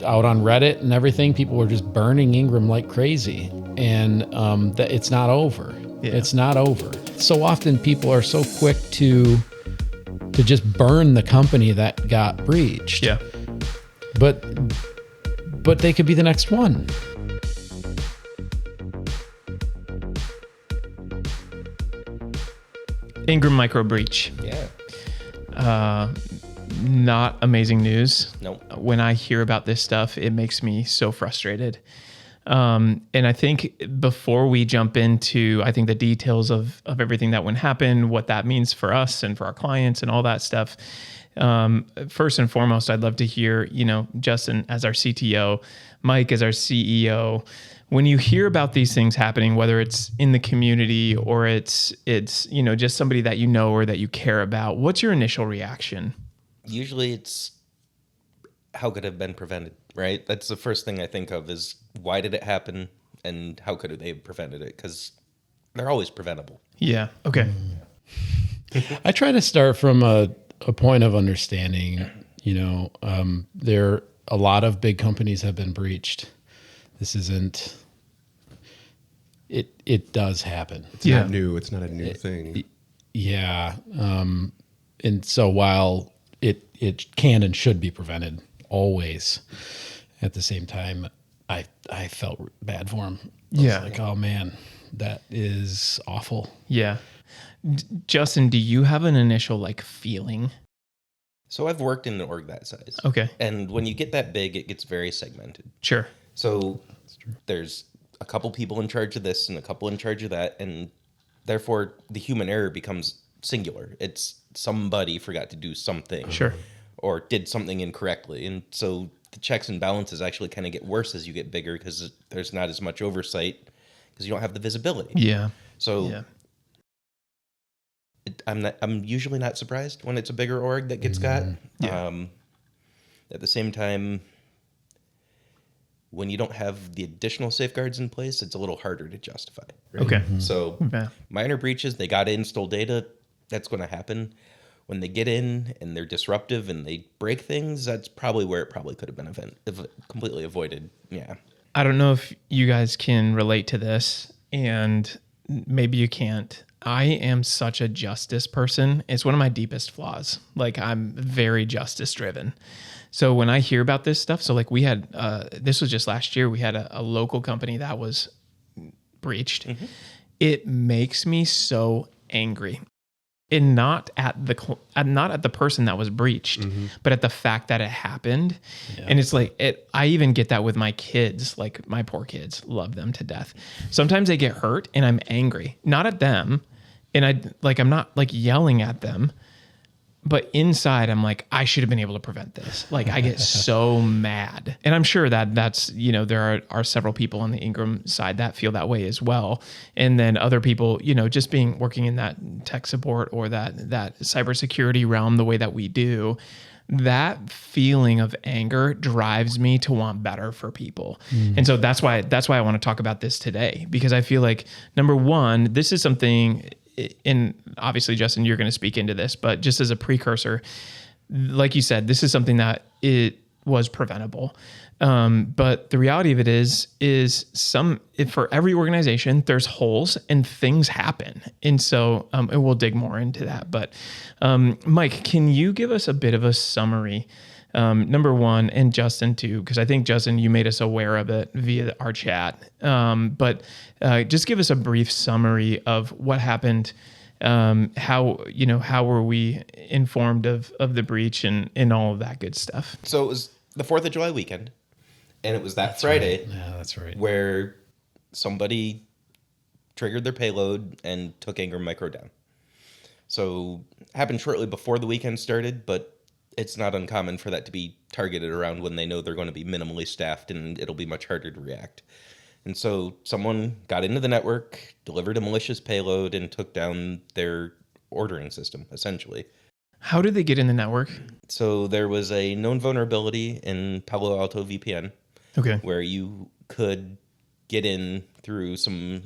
out on Reddit and everything, people were just burning Ingram like crazy, and that it's not over. Yeah. It's not over. So often people are so quick to just burn the company that got breached. Yeah. But they could be the next one. Ingram Micro breach. Yeah. Not amazing news. Nope. When I hear about this stuff, it makes me so frustrated. And I think before we jump into, I think the details of everything that would happen, what that means for us and for our clients and all that stuff. First and foremost, I'd love to hear, Justin as our CTO, Mike as our CEO, when you hear about these things happening, whether it's in the community or it's just somebody that you know or that you care about, what's your initial reaction? Usually it's how could it have been prevented, right? That's the first thing I think of is why did it happen and how could they have prevented it? Because they're always preventable. Yeah. Okay. I try to start from a point of understanding. There a lot of big companies have been breached. This isn't. It does happen. It's not new. It's not a new thing. Yeah. And so while it can and should be prevented always, at the same time, I felt bad for him. I was like, oh man, that is awful. Yeah. Justin, do you have an initial feeling? So I've worked in an org that size. Okay. And when you get that big, it gets very segmented. Sure. So there's a couple people in charge of this and a couple in charge of that. And therefore the human error becomes singular. It's somebody forgot to do something. Sure. Or did something incorrectly. And so the checks and balances actually kind of get worse as you get bigger because there's not as much oversight because you don't have the visibility. Yeah. So I'm usually not surprised when it's a bigger org that gets got. Yeah. At the same time, when you don't have the additional safeguards in place, it's a little harder to justify. Right? Okay. So minor breaches, they got to install data. That's going to happen. When they get in and they're disruptive and they break things, that's probably where it probably could have been completely avoided. Yeah. I don't know if you guys can relate to this, and maybe you can't. I am such a justice person. It's one of my deepest flaws. I'm very justice driven. So when I hear about this stuff, so we had, this was just last year, we had a local company that was breached. Mm-hmm. It makes me so angry. And not at the person that was breached, but at the fact that it happened. Yeah. And it's I even get that with my kids, my poor kids, love them to death. Sometimes they get hurt and I'm angry, not at them. And I'm not yelling at them, but inside I'm I should have been able to prevent this. I get so mad. And I'm sure that's, there are several people on the Ingram side that feel that way as well. And then other people, just working in that tech support or that cybersecurity realm the way that we do, that feeling of anger drives me to want better for people. And so that's why I want to talk about this today, because I feel number one, this is something. And obviously, Justin, you're going to speak into this, but just as a precursor, like you said, this is something that it was preventable. But the reality of it is for every organization, there's holes and things happen. And so, and we'll dig more into that. But Mike, can you give us a bit of a summary? Number one, and Justin too, because I think Justin, you made us aware of it via our chat. But just give us a brief summary of what happened. How were we informed of the breach and all of that good stuff? So it was the 4th of July weekend, and it was that Friday. Right. Yeah, that's right. Where somebody triggered their payload and took Ingram Micro down. So it happened shortly before the weekend started, but it's not uncommon for that to be targeted around when they know they're going to be minimally staffed and it'll be much harder to react. And so someone got into the network, delivered a malicious payload, and took down their ordering system, essentially. How did they get in the network? So there was a known vulnerability in Palo Alto VPN, where you could get in through some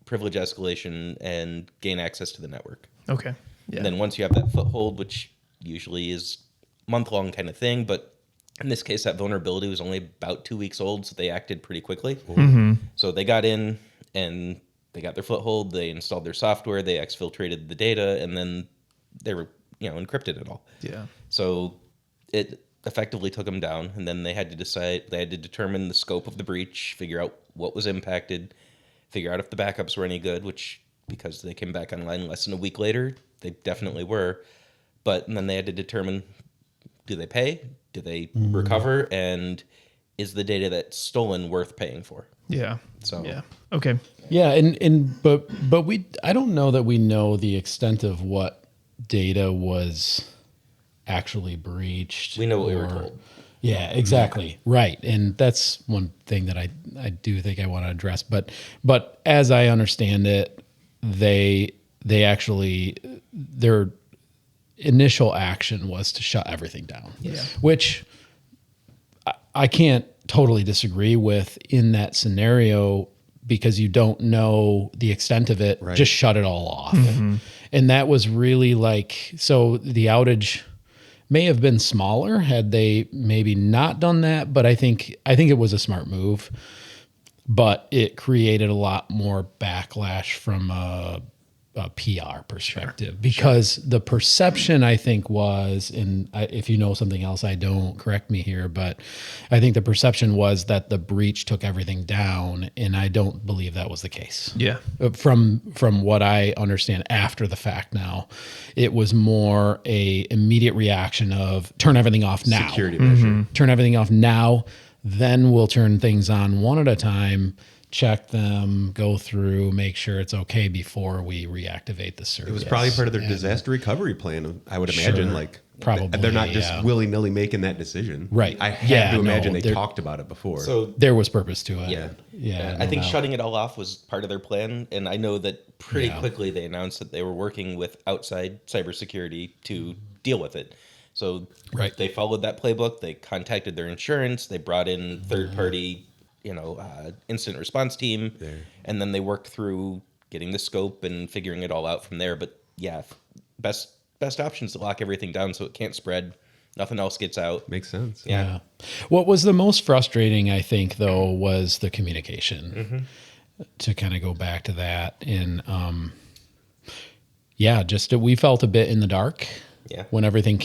privilege escalation and gain access to the network. Okay. Yeah. And then once you have that foothold, which usually is month-long kind of thing, but In this case, that vulnerability was only about 2 weeks old, so they acted pretty quickly. So they got in and they got their foothold. They installed their software. They exfiltrated the data, and then they were, encrypted it all. Yeah. So it effectively took them down, and then they had to determine the scope of the breach, figure out what was impacted, figure out if the backups were any good, which, because they came back online less than a week later, they definitely were. But then they had to determine, do they pay? Do they recover? And is the data that's stolen worth paying for? Yeah. So Yeah. Okay. Yeah, but I don't know that we know the extent of what data was actually breached. We know what we were told. Yeah, exactly. Right. And that's one thing that I do think I want to address. But as I understand it, they actually, their initial action was to shut everything down. Yeah. Which I can't totally disagree with in that scenario, because you don't know the extent of it. Right. Just shut it all off. And that was really so the outage may have been smaller had they maybe not done that, but I think it was a smart move. But it created a lot more backlash from a PR perspective, because the perception, I think, was, and if you know something else I don't, correct me here, but I think the perception was that the breach took everything down, and I don't believe that was the case. Yeah. From what I understand after the fact now, it was more a immediate reaction of turn everything off now. Security measure. Turn everything off now, then we'll turn things on one at a time, check them, go through, make sure it's okay before we reactivate the service. It was probably part of their disaster recovery plan, I would imagine. Sure. Probably, they're not just willy-nilly making that decision. Right. I have to imagine they they're- talked about it before. So There was purpose to it. yeah, Yeah. I think no doubt. shutting it all off was part of their plan, and I know that pretty Yeah. quickly they announced that they were working with outside cybersecurity to deal with it. So Right. they followed that playbook. They contacted their insurance. They brought in third-party, incident response team, and then they worked through getting the scope and figuring it all out from there. But yeah, best option is to lock everything down so it can't spread. Nothing else gets out. Makes sense. Yeah. What was the most frustrating, I think, though, was the communication. To kind of go back to that, and we felt a bit in the dark. Yeah. When everything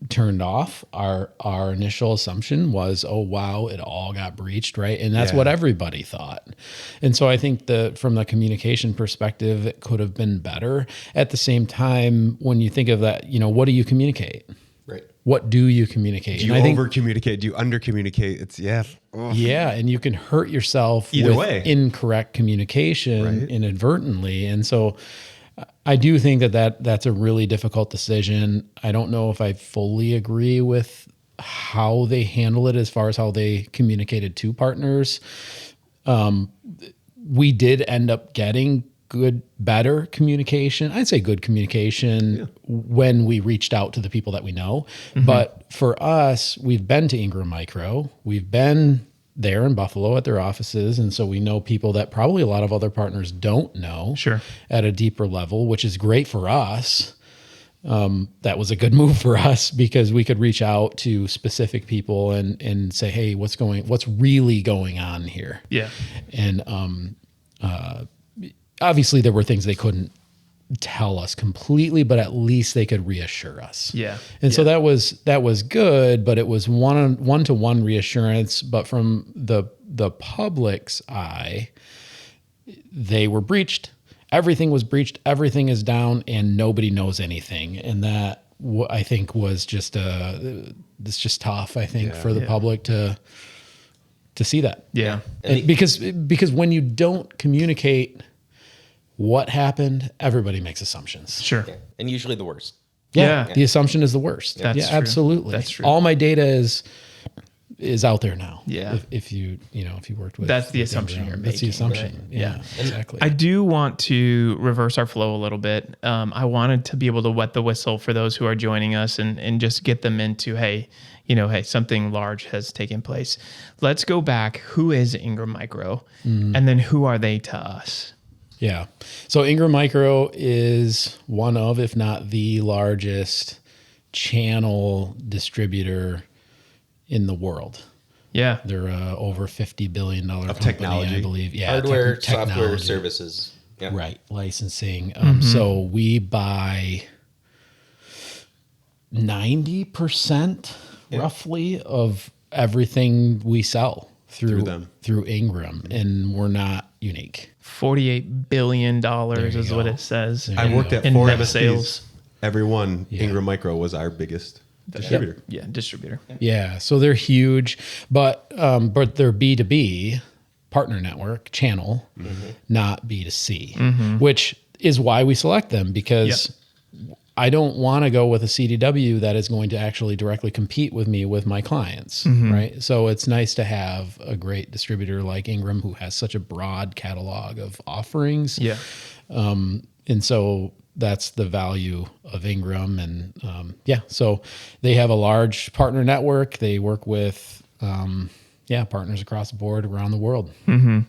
turned off, our initial assumption was, oh wow, it all got breached, right? And that's what everybody thought. And so I think from the communication perspective, it could have been better. At the same time, when you think of that, what do you communicate? Right. What do you communicate? Do you And I think, over-communicate? Do you under-communicate? It's, yeah, and you can hurt yourself Either with way. incorrect communication inadvertently. And so I do think that's a really difficult decision. I don't know if I fully agree with how they handle it as far as how they communicated to partners. We did end up getting better communication. I'd say good communication when we reached out to the people that we know. But for us, we've been to Ingram Micro. We've been there in Buffalo at their offices. And so we know people that probably a lot of other partners don't know at a deeper level, which is great for us. That was a good move for us because we could reach out to specific people and say, hey, what's really going on here? Yeah. And obviously there were things they couldn't tell us completely, but at least they could reassure us. Yeah. And so that was good, but it was one-to-one reassurance. But from the public's eye, they were breached. Everything was breached. Everything is down, and nobody knows anything. And that I think was it's just tough. I think for the public to see that. Yeah. And because when you don't communicate what happened, everybody makes assumptions. Sure. Yeah. And usually the worst. Yeah. The assumption is the worst. That's yeah, true. absolutely. That's true. All my data is out there now. Yeah. If you worked with, That's the assumption you're That's the making, assumption. right? Yeah. Exactly. I do want to reverse our flow a little bit. I wanted to be able to wet the whistle for those who are joining us and just get them into, hey, something large has taken place. Let's go back. Who is Ingram Micro? And then who are they to us? Yeah. So Ingram Micro is one of, if not the largest channel distributor in the world. Yeah. They're over $50 billion company, technology. I believe. Yeah, Hardware, technology. software, services. Yeah. Right, licensing. So we buy 90% roughly of everything we sell through them. through Ingram, and we're not unique. $48 billion you is what go. it says. There I you worked go. at in 4 net MSPs. sales. Every one, Ingram Micro was our biggest distributor. Yeah, distributor. Yeah, so they're huge, but they're B2B partner network channel, not B2C, which is why we select them, because I don't want to go with a CDW that is going to actually directly compete with me with my clients, right? So it's nice to have a great distributor like Ingram who has such a broad catalog of offerings. Yeah. And so that's the value of Ingram. And so they have a large partner network. They work with partners across the board around the world. And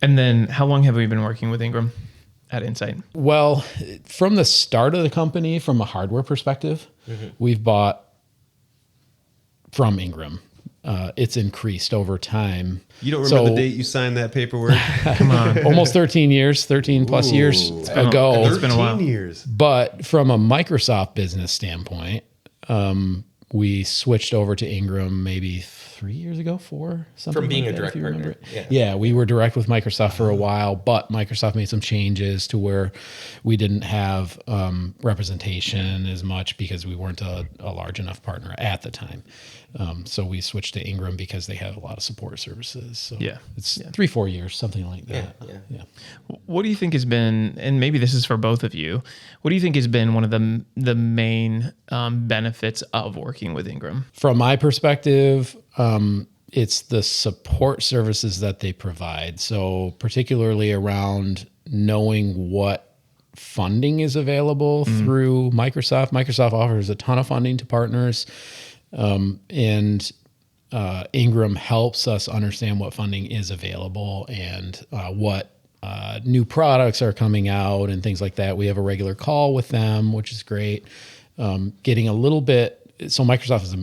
then how long have we been working with Ingram at InsITe? Well, from the start of the company, from a hardware perspective, we've bought from Ingram. It's increased over time. You don't remember the date you signed that paperwork? Come on. Almost 13 plus years ago. It's been a while. 13 years. But from a Microsoft business standpoint, we switched over to Ingram maybe 3 years ago, 4, something From being like a that, direct if you remember partner. it. Yeah, we were direct with Microsoft for a while, but Microsoft made some changes to where we didn't have representation as much because we weren't a large enough partner at the time. So we switched to Ingram because they have a lot of support services. So it's 3-4 years, something like that. Yeah. What do you think has been, and maybe this is for both of you, what do you think has been one of the main benefits of working with Ingram? From my perspective, it's the support services that they provide. So particularly around knowing what funding is available through Microsoft. Microsoft offers a ton of funding to partners, and Ingram helps us understand what funding is available and what new products are coming out and things like that. We have a regular call with them, which is great. Getting a little bit. So Microsoft is a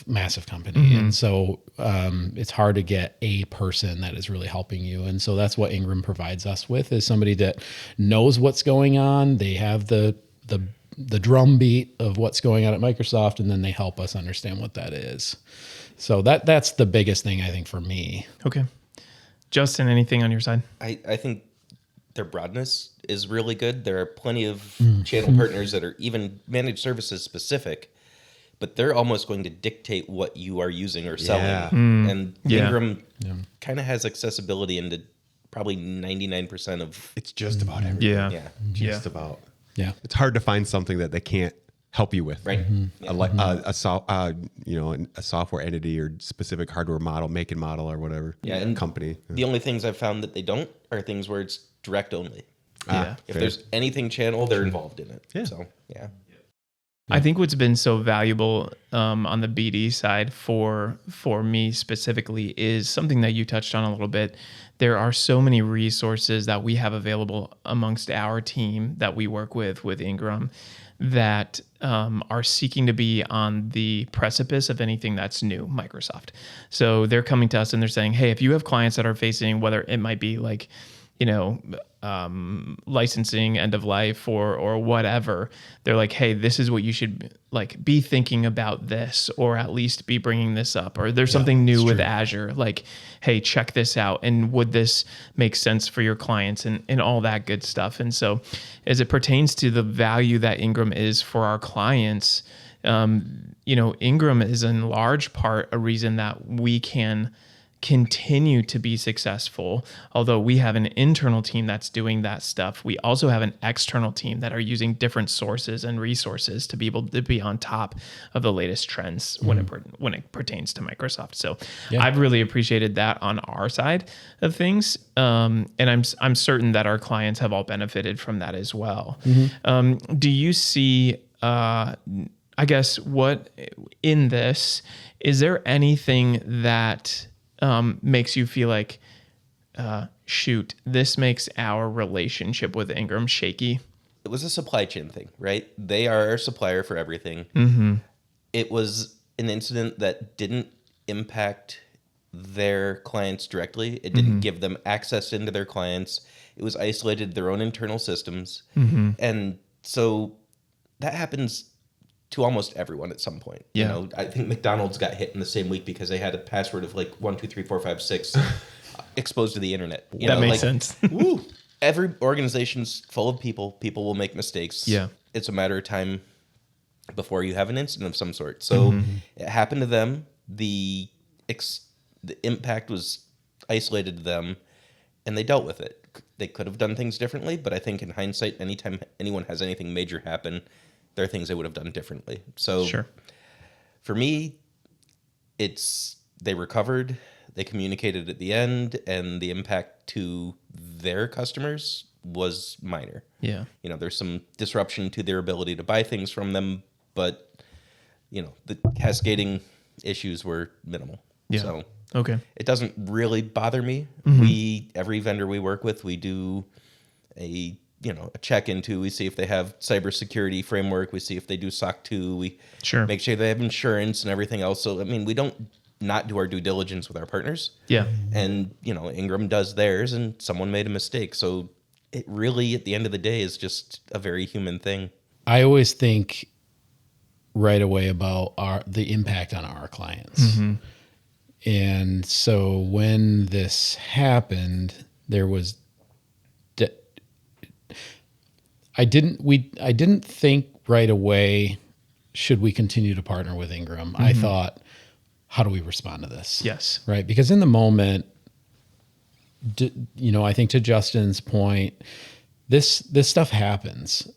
massive company, and so it's hard to get a person that is really helping you. And so that's what Ingram provides us with, is somebody that knows what's going on. They have the drumbeat of what's going on at Microsoft, and then they help us understand what that is. So that's the biggest thing, I think, for me. Okay. Justin, anything on your side? I think their broadness is really good. There are plenty of channel partners that are even managed services specific, but they're almost going to dictate what you are using or selling. Yeah. And Ingram kind of has accessibility into probably 99% of. It's just about everything. Yeah. Just about. Yeah. It's hard to find something that they can't help you with. Right. A software entity or specific hardware model, make and model or whatever. Yeah, and company. The only things I've found that they don't are things where it's direct only. If Fair. there's anything channel, they're involved in it. Yeah. So, yeah. I think what's been so valuable on the BD side for me specifically is something that you touched on a little bit. There are so many resources that we have available amongst our team that we work with Ingram that are seeking to be on the precipice of anything that's new, Microsoft. So they're coming to us and they're saying, hey, if you have clients that are facing, whether it might be like, licensing end of life or whatever, they're like, hey, this is what you should like be thinking about this, or at least be bringing this up, or there's something new with Azure, like, hey, check this out, and would this make sense for your clients, and all that good stuff. And so as it pertains to the value that Ingram is for our clients, Ingram is in large part a reason that we can continue to be successful. Although we have an internal team that's doing that stuff, we also have an external team that are using different sources and resources to be able to be on top of the latest trends when it pertains to Microsoft. So I've really appreciated that on our side of things, and I'm certain that our clients have all benefited from that as well. Do you see? I guess what in this, is there anything that makes you feel like, shoot, this makes our relationship with Ingram shaky? It was a supply chain thing, right? They are our supplier for everything. It was an incident that didn't impact their clients directly. It didn't give them access into their clients. It was isolated to their own internal systems. And so that happens to almost everyone at some point. Yeah. You know, I think McDonald's got hit in the same week because they had a password of like 1, 2, 3, 4, 5, 6 exposed to the internet. That makes sense. Woo, every organization's full of people. People will make mistakes. Yeah. It's a matter of time before you have an incident of some sort. So it happened to them. The impact was isolated to them, and they dealt with it. They could have done things differently, but I think in hindsight, anytime anyone has anything major happen, there are things they would have done differently. So Sure. for me, they recovered, they communicated at the end, and the impact to their customers was minor. Yeah. You know, there's some disruption to their ability to buy things from them, but, you know, the cascading issues were minimal. Yeah. So Okay. it doesn't really bother me. Every vendor we work with, we do a check into. We see if they have cybersecurity framework. We see if they do SOC 2. We Sure. make sure they have insurance and everything else. So, I mean, we don't not do our due diligence with our partners. Yeah. And, you know, Ingram does theirs and someone made a mistake. So it really, at the end of the day, is just a very human thing. I always think right away about the impact on our clients. And so when this happened, there was I didn't think right away, should we continue to partner with Ingram? I thought, how do we respond to this? Yes. Right. Because in the moment, I think to Justin's point, this stuff happens,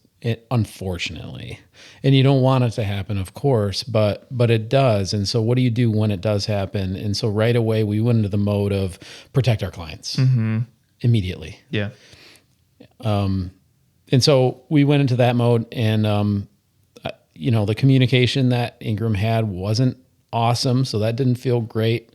unfortunately, and you don't want it to happen, of course, but it does. And so what do you do when it does happen? And so right away we went into the mode of protect our clients immediately. Yeah. And so we went into that mode, and the communication that Ingram had wasn't awesome, so that didn't feel great.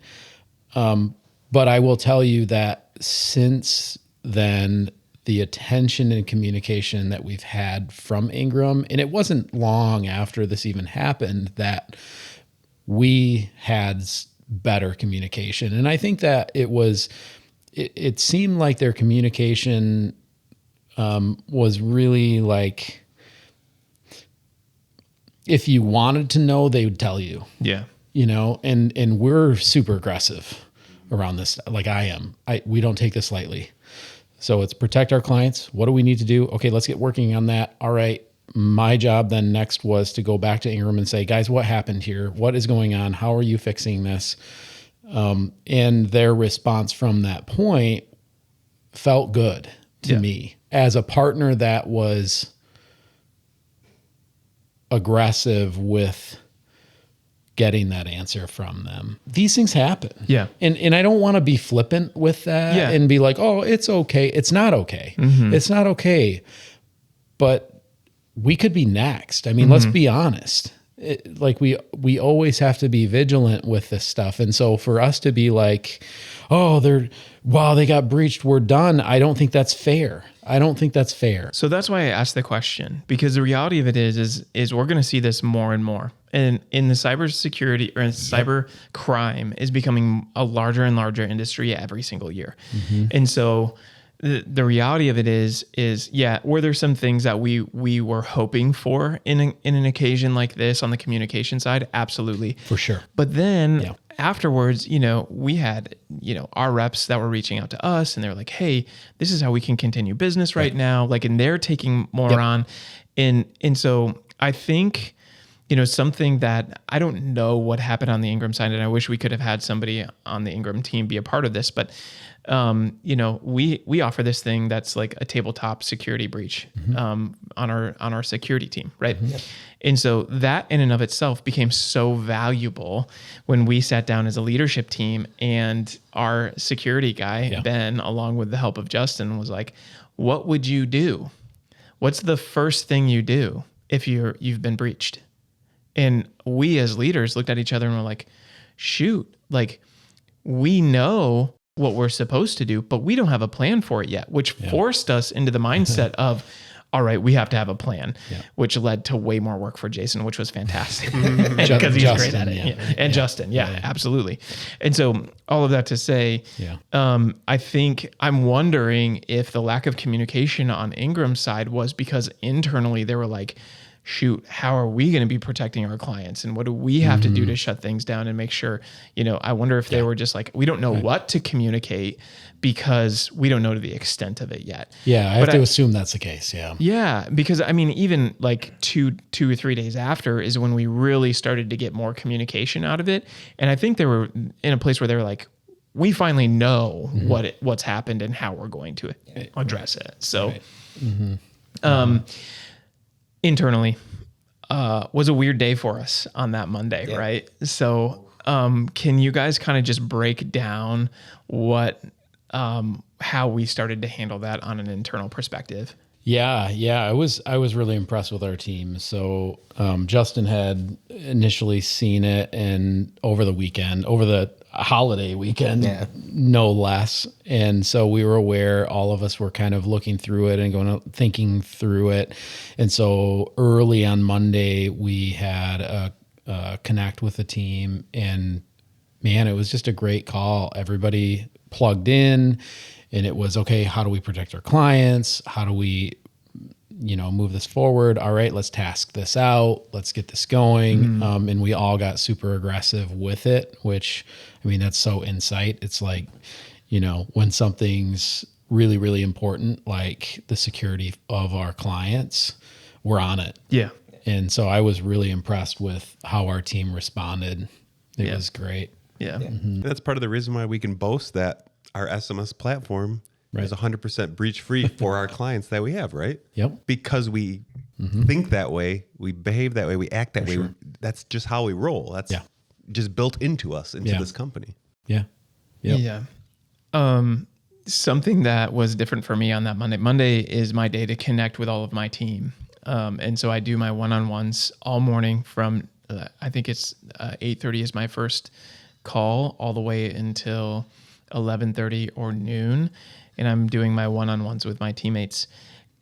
But I will tell you that since then, the attention and communication that we've had from Ingram, and it wasn't long after this even happened that we had better communication. And I think that it seemed like their communication was really like, if you wanted to know, they would tell you. Yeah. And we're super aggressive around this. Like I am. We don't take this lightly. So it's protect our clients. What do we need to do? Okay, let's get working on that. All right. My job then next was to go back to Ingram and say, guys, what happened here? What is going on? How are you fixing this? And their response from that point felt good to me as a partner that was aggressive with getting that answer from them. These things happen. Yeah. And I don't want to be flippant with that and be like, oh, it's okay. It's not okay. It's not okay. But we could be next. I mean, let's be honest. We always have to be vigilant with this stuff. And so for us to be like, oh, they got breached, we're done. I don't think that's fair. So that's why I asked the question, because the reality of it is we're going to see this more and more. And in the cybersecurity or cyber crime is becoming a larger and larger industry every single year. And so the reality of it is were there some things that we were hoping for in an occasion like this on the communication side? Absolutely. For sure. But then afterwards, we had, our reps that were reaching out to us, and they were like, hey, this is how we can continue business right now. Like, and they're taking more on. And so I think, something that I don't know what happened on the Ingram side, and I wish we could have had somebody on the Ingram team be a part of this, but we offer this thing that's like a tabletop security breach on our security team, right? And so that in and of itself became so valuable when we sat down as a leadership team, and our security guy, Ben, along with the help of Justin, was like, what would you do? What's the first thing you do if you've been breached? And we as leaders looked at each other and were like, shoot, like we know what we're supposed to do, but we don't have a plan for it yet, which forced us into the mindset of, all right, we have to have a plan, which led to way more work for Jason, which was fantastic because he's great at it. And Justin, absolutely. And so all of that to say, I think I'm wondering if the lack of communication on Ingram's side was because internally they were like, shoot, how are we going to be protecting our clients? And what do we have to do to shut things down and make sure, I wonder if they were just like, we don't know what to communicate because we don't know to the extent of it yet. Yeah, I have to assume that's the case. Yeah. Yeah, because I mean, even like two or 3 days after is when we really started to get more communication out of it. And I think they were in a place where they were like, we finally know what's happened and how we're going to address it. So, internally, was a weird day for us on that Monday, right? So, can you guys kind of just break down how we started to handle that on an internal perspective? Yeah. I was really impressed with our team. So Justin had initially seen it, and over the holiday weekend, no less. And so we were aware, all of us were kind of looking through it and thinking through it. And so early on Monday, we had a connect with the team, and man, it was just a great call. Everybody plugged in, and it was, okay, how do we protect our clients? How do we, move this forward? All right, let's task this out. Let's get this going. And we all got super aggressive with it, which, I mean, that's so InsITe. It's like, when something's really, really important, like the security of our clients, we're on it. Yeah. And so I was really impressed with how our team responded. It was great. Yeah. That's part of the reason why we can boast that our SMS platform is 100% breach free for our clients that we have, right? Yep. Because we think that way, we behave that way, we act that way. Sure. That's just how we roll. That's just built into us, into this company. Yeah. Yep. Yeah. Something that was different for me on that Monday. Monday is my day to connect with all of my team. And so I do my one-on-ones all morning from, I think it's 8:30 is my first call all the way until 11:30 or noon. And I'm doing my one-on-ones with my teammates.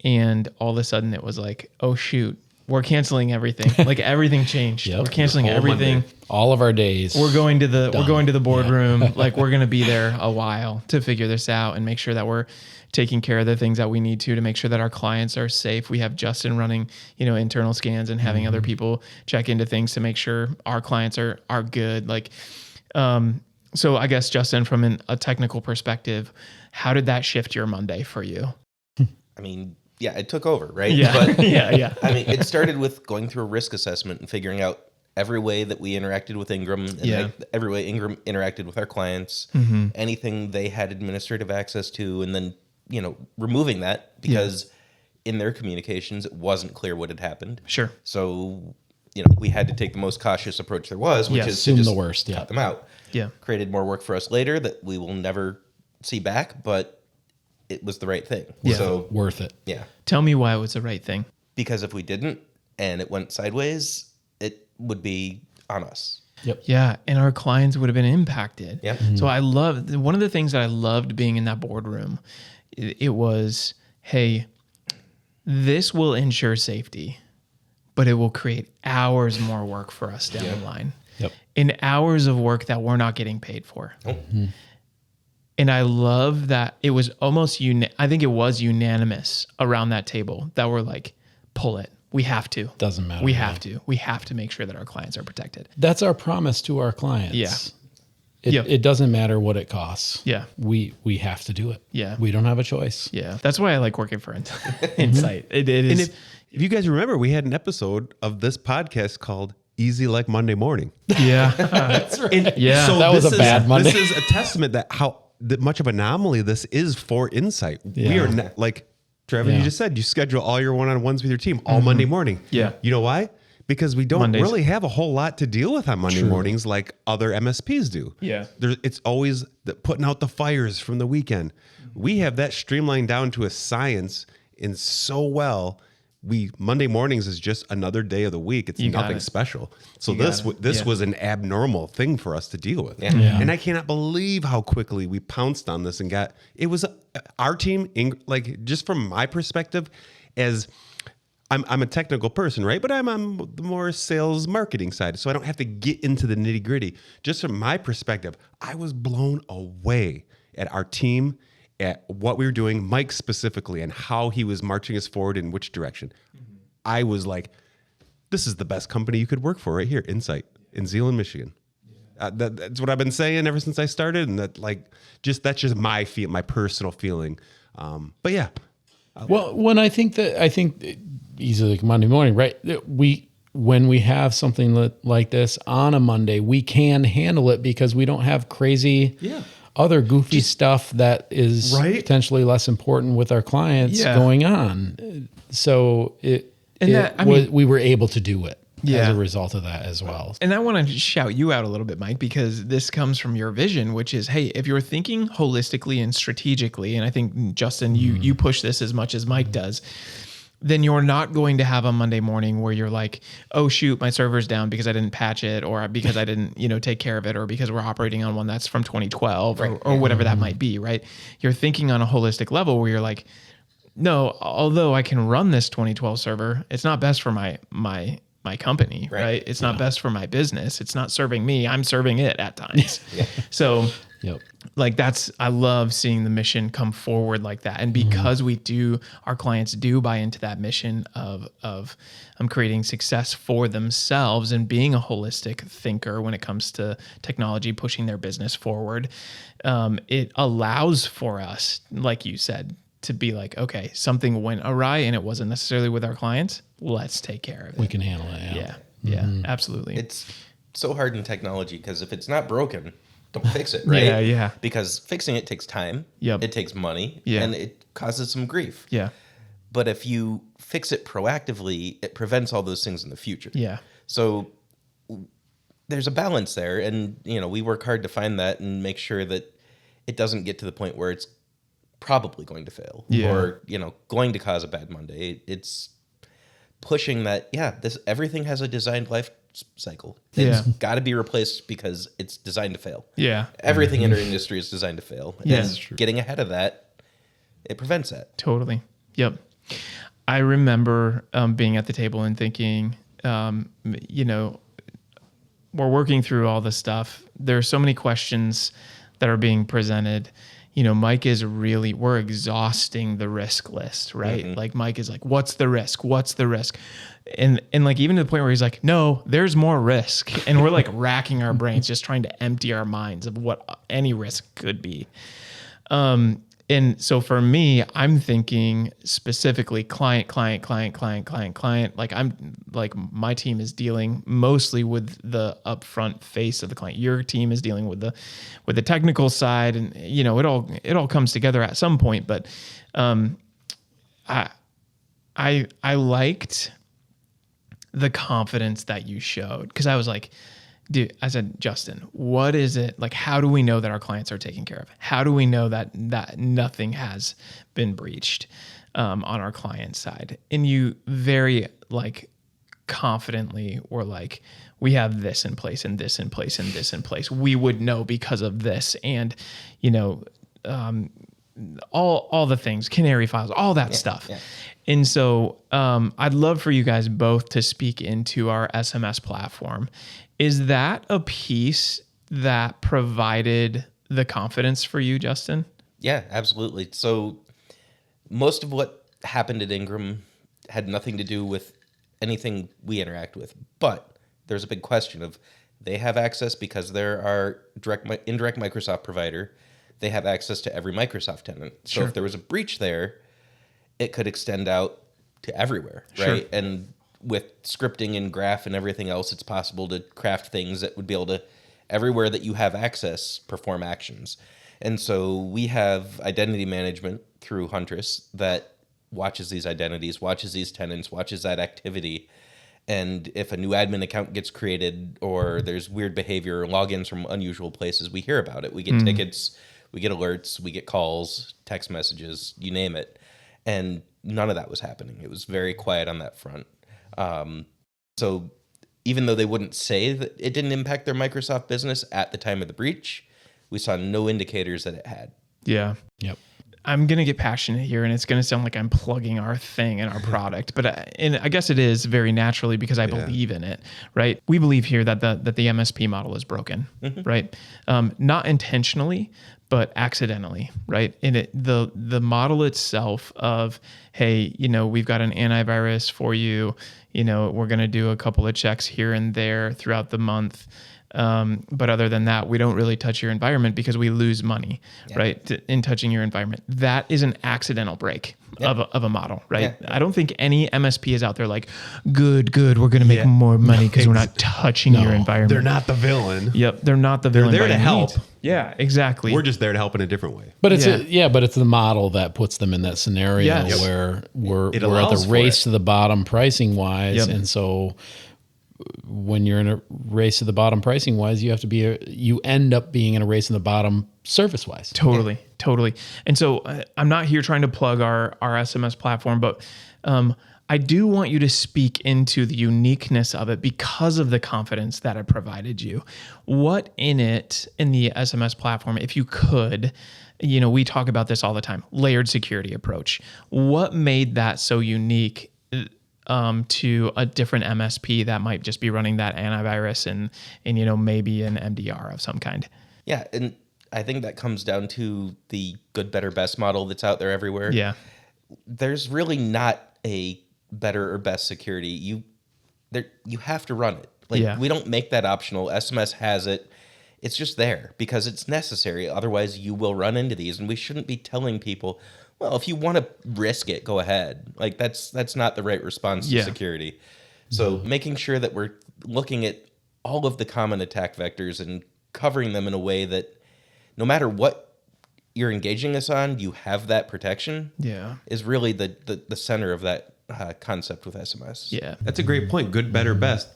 And all of a sudden it was like, oh shoot, we're canceling everything. Like everything changed. Yep. We're canceling everything. Monday. All of our days. We're going to the boardroom. Like we're going to be there a while to figure this out and make sure that we're taking care of the things that we need to make sure that our clients are safe. We have Justin running, internal scans and having other people check into things to make sure our clients are good. Like, so I guess Justin, from a technical perspective, how did that shift your Monday for you? I mean, it took over, right? Yeah. But, yeah. I mean, it started with going through a risk assessment and figuring out every way that we interacted with Ingram, and every way Ingram interacted with our clients, anything they had administrative access to, and then, removing that because in their communications, it wasn't clear what had happened. Sure. So, we had to take the most cautious approach there was, which is assume to just the worst. cut them out. Yeah. Created more work for us later that we will never see back, but it was the right thing. Yeah. So Worth it. yeah. Tell me why it was the right thing. Because if we didn't and it went sideways, it would be on us. Yep. Yeah, and our clients would have been impacted. Yeah. So one of the things that I loved being in that boardroom, it was, hey, this will ensure safety, but it will create hours more work for us down the line. Yep. In hours of work that we're not getting paid for. And I love that it was almost, I think it was unanimous around that table that we're like, pull it. We have to. Doesn't matter. We have to. We have to make sure that our clients are protected. That's our promise to our clients. Yeah. It doesn't matter what it costs. Yeah. We have to do it. Yeah. We don't have a choice. Yeah. That's why I like working for InsITe. It is. And if you guys remember, we had an episode of this podcast called Easy Like Monday Morning. Yeah. That's right. Yeah. That was a bad Monday. This is a testament that much of an anomaly this is for InsITe. Yeah. We are not, like Trevor, you just said, you schedule all your one-on-ones with your team all Monday morning. Yeah. You know why? Because we don't Mondays. really have a whole lot to deal with on Monday mornings like other MSPs do. Yeah. It's always putting out the fires from the weekend. We have that streamlined down to a science and so well. Monday mornings is just another day of the week. It's nothing special. So this was an abnormal thing for us to deal with. Yeah. Yeah. And I cannot believe how quickly we pounced on this and it was our team, like just from my perspective, as I'm a technical person, right? But I'm on the more sales marketing side. So I don't have to get into the nitty gritty. Just from my perspective, I was blown away at our team, at what we were doing, Mike specifically, and how he was marching us forward in which direction. Mm-hmm. I was like, this is the best company you could work for right here, InsITe, in Zeeland, Michigan. That's what I've been saying ever since I started. And that's just my personal feeling. But yeah. Well, when I think easily like Monday morning, right? When we have something like this on a Monday, we can handle it because we don't have crazy other goofy stuff that is potentially less important with our clients going on. So we were able to do it as a result of that as well. And I want to shout you out a little bit, Mike, because this comes from your vision, which is, hey, if you're thinking holistically and strategically, and I think, Justin, you push this as much as Mike does, then you're not going to have a Monday morning where you're like, oh, shoot, my server's down because I didn't patch it, or because I didn't, take care of it, or because we're operating on one that's from 2012 or whatever that might be, right? You're thinking on a holistic level where you're like, no, although I can run this 2012 server, it's not best for my company, right? It's not best for my business. It's not serving me. I'm serving it at times. So I love seeing the mission come forward like that. And because our clients do buy into that mission of creating success for themselves and being a holistic thinker when it comes to technology, pushing their business forward, it allows for us, like you said, to be like, okay, something went awry and it wasn't necessarily with our clients. Let's take care of it. We can handle it. Yeah, absolutely. It's so hard in technology because if it's not broken, don't fix it, right? Yeah. Because fixing it takes time. Yep. It takes money. Yeah. And it causes some grief. Yeah. But if you fix it proactively, it prevents all those things in the future. Yeah. So there's a balance there. And, we work hard to find that and make sure that it doesn't get to the point where it's probably going to fail or, going to cause a bad Monday. It's pushing that, everything has a designed life cycle. It's got to be replaced because it's designed to fail. Yeah. Everything in our industry is designed to fail. Yeah. And getting ahead of that, it prevents that. Totally. Yep. I remember being at the table and thinking, we're working through all this stuff. There are so many questions that are being presented. Mike is we're exhausting the risk list, right? Mm-hmm. Like Mike is like, what's the risk? What's the risk? And like, even to the point where he's like, no, there's more risk. And we're like racking our brains, just trying to empty our minds of what any risk could be. And so for me, I'm thinking specifically client. Like my team is dealing mostly with the upfront face of the client. Your team is dealing with the technical side, and it all comes together at some point. But I liked the confidence that you showed, because I was like, dude, I said, Justin, what is it? Like, how do we know that our clients are taken care of? How do we know that nothing has been breached on our client side? And you very confidently were like, we have this in place and this in place and this in place. We would know because of this. And, all the things, canary files, all that stuff. Yeah. And so I'd love for you guys both to speak into our SMS platform. Is that a piece that provided the confidence for you, Justin? Yeah, absolutely. So most of what happened at Ingram had nothing to do with anything we interact with. But there's a big question of, they have access because they're our indirect Microsoft provider. They have access to every Microsoft tenant. So if there was a breach there, it could extend out to everywhere, right? And with scripting and graph and everything else, it's possible to craft things that would be able to, everywhere that you have access, perform actions. And so we have identity management through Huntress that watches these identities, watches these tenants, watches that activity. And if a new admin account gets created or there's weird behavior or logins from unusual places, we hear about it. We get tickets, we get alerts, we get calls, text messages, you name it. And none of that was happening. It was very quiet on that front. So even though they wouldn't say that it didn't impact their Microsoft business at the time of the breach, we saw no indicators that it had. Yeah. Yep. I'm going to get passionate here, and it's going to sound like I'm plugging our thing and our product, but I guess it is very naturally because I believe in it, right? We believe here that the MSP model is broken, right? Not intentionally, but accidentally, right? And the model itself of, hey, we've got an antivirus for you, we're going to do a couple of checks here and there throughout the month. But other than that, we don't really touch your environment because we lose money, right? In touching your environment. That is an accidental break of a model, right? I don't think any MSP is out there like, good, we're going to make more money because we're not touching your environment. They're not the villain. Yep, they're not the villain. They're there to help. Yeah, exactly. We're just there to help in a different way. But it's but it's the model that puts them in that scenario where we're at the race to the bottom pricing wise, and so when you're in a race to the bottom pricing wise, you end up being in a race in the bottom service wise. Totally. And so I'm not here trying to plug our SMS platform, but I do want you to speak into the uniqueness of it because of the confidence that it provided you. What in the SMS platform, if you could, we talk about this all the time, layered security approach. What made that so unique to a different MSP that might just be running that antivirus and maybe an MDR of some kind? Yeah, and I think that comes down to the good, better, best model that's out there everywhere. Yeah. There's really not a better or best security. You have to run it. We don't make that optional. SMS has it. It's just there because it's necessary. Otherwise, you will run into these, and we shouldn't be telling people, well, if you want to risk it, go ahead. Like that's not the right response to security. So making sure that we're looking at all of the common attack vectors and covering them in a way that no matter what you're engaging us on, you have that protection. Yeah, is really the center of that concept with SMS. Yeah, that's a great point. Good, better, best.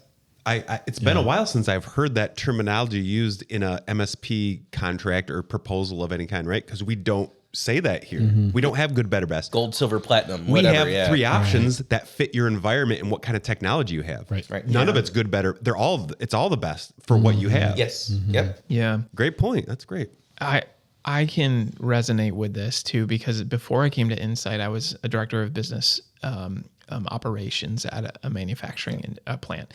It's been a while since I've heard that terminology used in a MSP contract or proposal of any kind, right? Because we don't say that here. We don't have good, better, best. Gold, silver, platinum, whatever. We have three options that fit your environment and what kind of technology you have. Right. None of it's good, better. It's all the best for what you have. Yes. Yep. Yeah. Great point. That's great. I can resonate with this too, because before I came to InsITe, I was a director of business operations at a manufacturing plant.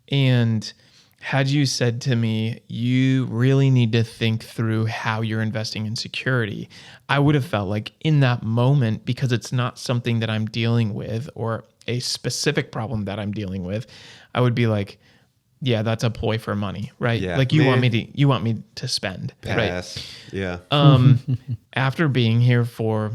And had you said to me, you really need to think through how you're investing in security, I would have felt like in that moment, because it's not something that I'm dealing with or a specific problem that I'm dealing with, I would be like, yeah, that's a ploy for money, right? Yeah, like you want me to spend, Pass. right? Yeah. After being here for,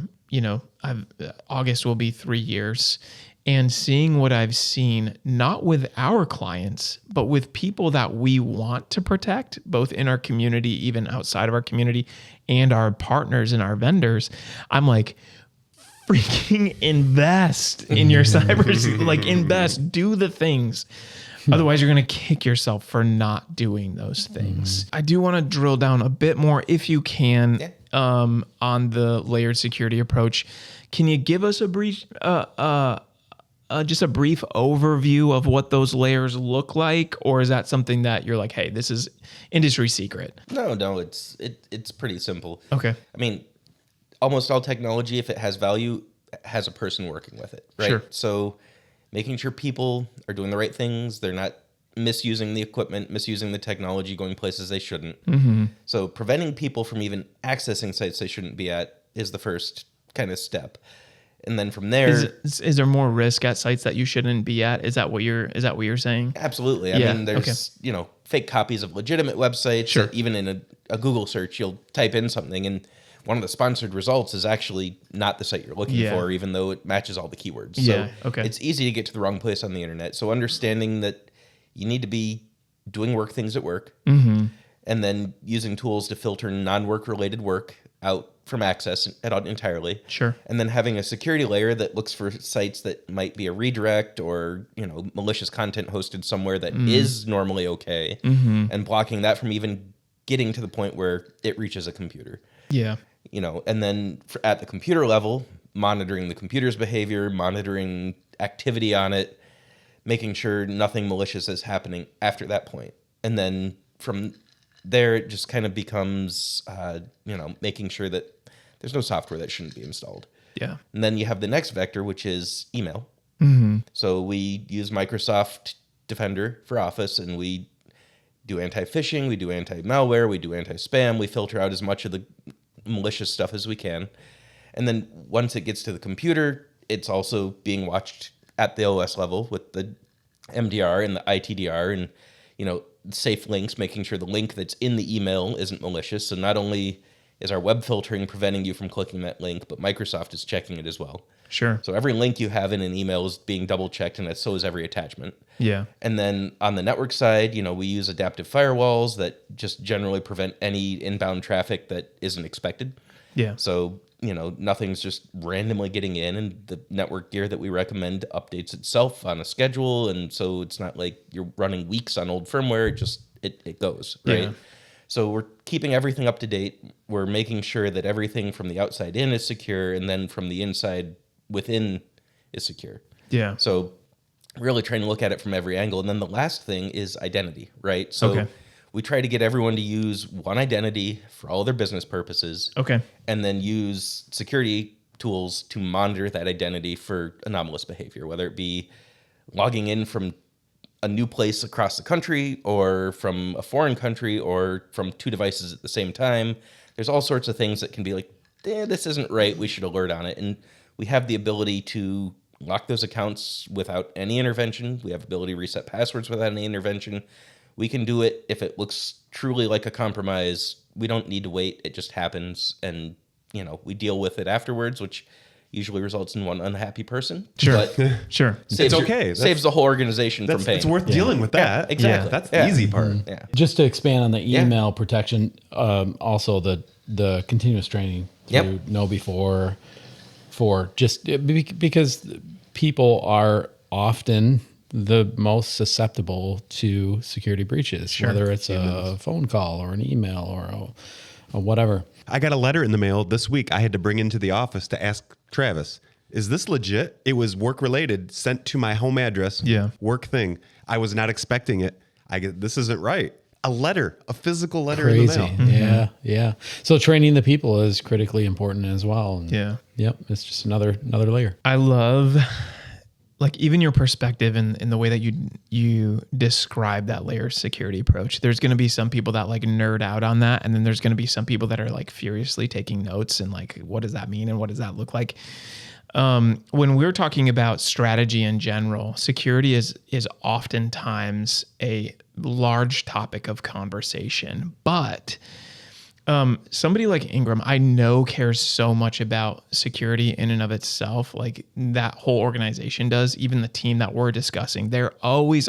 August will be 3 years, and seeing what I've seen, not with our clients, but with people that we want to protect, both in our community, even outside of our community, and our partners and our vendors, I'm like, freaking invest in your cyber, like invest, do the things. Otherwise, you're going to kick yourself for not doing those things. I do want to drill down a bit more, if you can, on the layered security approach. Can you give us a brief, just a brief overview of what those layers look like, or is that something that you're like, hey, this is industry secret? No, it's pretty simple. Okay. I mean, almost all technology, if it has value, has a person working with it, right? Sure. So making sure people are doing the right things, they're not misusing the equipment, misusing the technology, going places they shouldn't. So preventing people from even accessing sites they shouldn't be at is the first kind of step. And then from there, is there more risk at sites that you shouldn't be at? Is that what you're saying? Absolutely. I mean, there's fake copies of legitimate websites. Sure. That even in a Google search, you'll type in something, and one of the sponsored results is actually not the site you're looking for, even though it matches all the keywords. So it's easy to get to the wrong place on the internet. So understanding that you need to be doing things that work, and then using tools to filter non-work related work out from access entirely. Sure. And then having a security layer that looks for sites that might be a redirect or, malicious content hosted somewhere that is normally okay, and blocking that from even getting to the point where it reaches a computer. Yeah. And then at the computer level, monitoring the computer's behavior, monitoring activity on it, making sure nothing malicious is happening after that point. And then from there, it just kind of becomes, making sure that There's no software that shouldn't be installed. Yeah. And then you have the next vector, which is email. So we use Microsoft Defender for Office, and we do anti-phishing, we do anti-malware, we do anti-spam, we filter out as much of the malicious stuff as we can. And then once it gets to the computer, it's also being watched at the OS level with the MDR and the ITDR and, safe links, making sure the link that's in the email isn't malicious. So not only is our web filtering preventing you from clicking that link, but Microsoft is checking it as well. Sure. So every link you have in an email is being double checked, and so is every attachment. Yeah. And then on the network side, we use adaptive firewalls that just generally prevent any inbound traffic that isn't expected. Yeah. So, nothing's just randomly getting in, and the network gear that we recommend updates itself on a schedule. And so it's not like you're running weeks on old firmware. It goes, right? Yeah. So we're keeping everything up to date. We're making sure that everything from the outside in is secure, and then from the inside within is secure. Yeah. So really trying to look at it from every angle. And then the last thing is identity, right? So we try to get everyone to use one identity for all their business purposes. Okay. And then use security tools to monitor that identity for anomalous behavior, whether it be logging in from a new place across the country or from a foreign country or from two devices at the same time. There's all sorts of things that can be like, this isn't right. We should alert on it. And we have the ability to lock those accounts without any intervention. We have the ability to reset passwords without any intervention. We can do it if it looks truly like a compromise. We don't need to wait. It just happens. And, we deal with it afterwards, which usually results in one unhappy person. Sure. But Sure. saves It's okay. saves the whole organization from pain. It's worth dealing with that. Yeah, exactly. That's Yeah. the easy part. Yeah. Just to expand on the email protection, also the continuous training to know before, because people are often the most susceptible to security breaches, whether it's a phone call or an email or a whatever. I got a letter in the mail this week I had to bring into the office to ask Travis, is this legit? It was work related, sent to my home address, work thing. I was not expecting it. This isn't right. A physical letter in the mail. Yeah. So training the people is critically important as well. And Yep. It's just another layer. I love even your perspective in the way that you describe that layer security approach. There's going to be some people that nerd out on that. And then there's going to be some people that are furiously taking notes and what does that mean? And what does that look like? When we're talking about strategy in general, security is oftentimes a large topic of conversation, but somebody like Ingram, I know, cares so much about security in and of itself, like that whole organization does. Even the team that we're discussing, they're always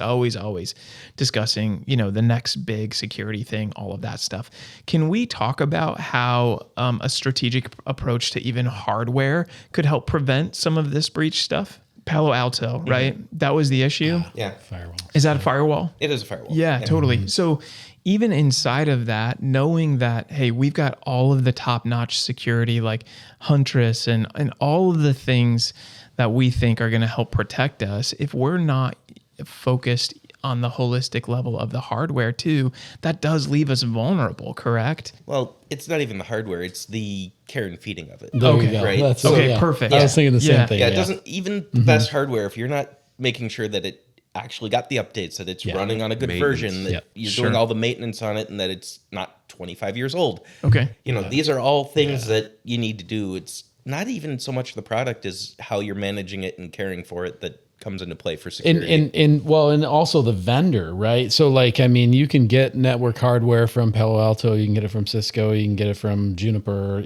discussing, the next big security thing, all of that stuff. Can we talk about how a strategic approach to even hardware could help prevent some of this breach stuff? Palo Alto, right? That was the issue. Yeah. Firewall. Is that a firewall? It is a firewall. Yeah, totally. So even inside of that, knowing that, hey, we've got all of the top-notch security like Huntress and all of the things that we think are going to help protect us, if we're not focused on the holistic level of the hardware too, that does leave us vulnerable, correct? Well, it's not even the hardware, it's the care and feeding of it. There Okay. you go. Right. That's, Perfect. I was thinking the same thing. Yeah, it doesn't, even the best hardware, if you're not making sure that it actually got the updates, that it's running on a good version, that you're doing all the maintenance on it, and that it's not 25 years old. Okay. These are all things that you need to do. It's not even so much the product as how you're managing it and caring for it that comes into play for security. And also the vendor, right? So you can get network hardware from Palo Alto, you can get it from Cisco, you can get it from Juniper,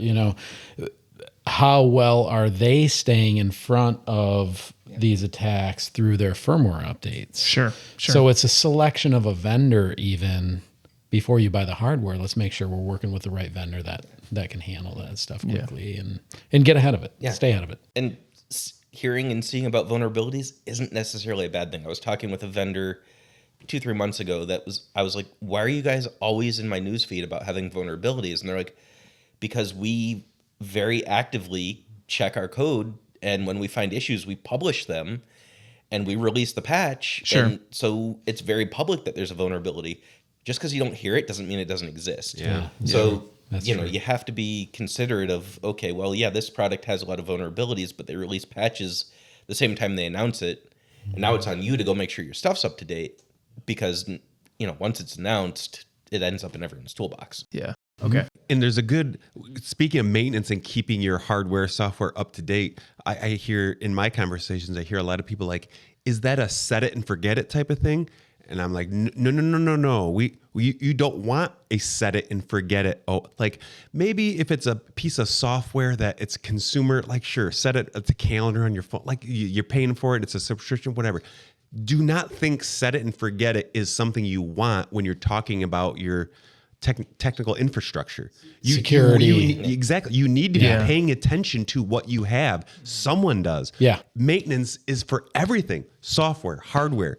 how well are they staying in front of these attacks through their firmware updates? Sure. So it's a selection of a vendor even before you buy the hardware. Let's make sure we're working with the right vendor that can handle that stuff quickly and get ahead of it. Stay ahead of it. And hearing and seeing about vulnerabilities isn't necessarily a bad thing. I was talking with a vendor 2-3 months ago I was like, why are you guys always in my newsfeed about having vulnerabilities? And they're like, because we very actively check our code, and when we find issues, we publish them and we release the patch. Sure. And so it's very public that there's a vulnerability. Just because you don't hear it doesn't mean it doesn't exist. Yeah. So That's you true. know, you have to be considerate of, okay, well, yeah, this product has a lot of vulnerabilities, but they release patches the same time they announce it. And now it's on you to go make sure your stuff's up to date because, you know, once it's announced, it ends up in everyone's toolbox. Yeah. Okay. And there's a good, speaking of maintenance and keeping your hardware, software up to date, I hear in my conversations, I hear a lot of people like, is that a set it and forget it type of thing? And I'm like, no. You don't want a set it and forget it. Oh, like maybe if it's a piece of software that it's consumer, like sure, set it, it's a calendar on your phone, like you're paying for it, it's a subscription, whatever. Do not think set it and forget it is something you want when you're talking about your technical infrastructure. Security. Exactly. You need to be paying attention to what you have. Someone does. Yeah. Maintenance is for everything. Software, hardware,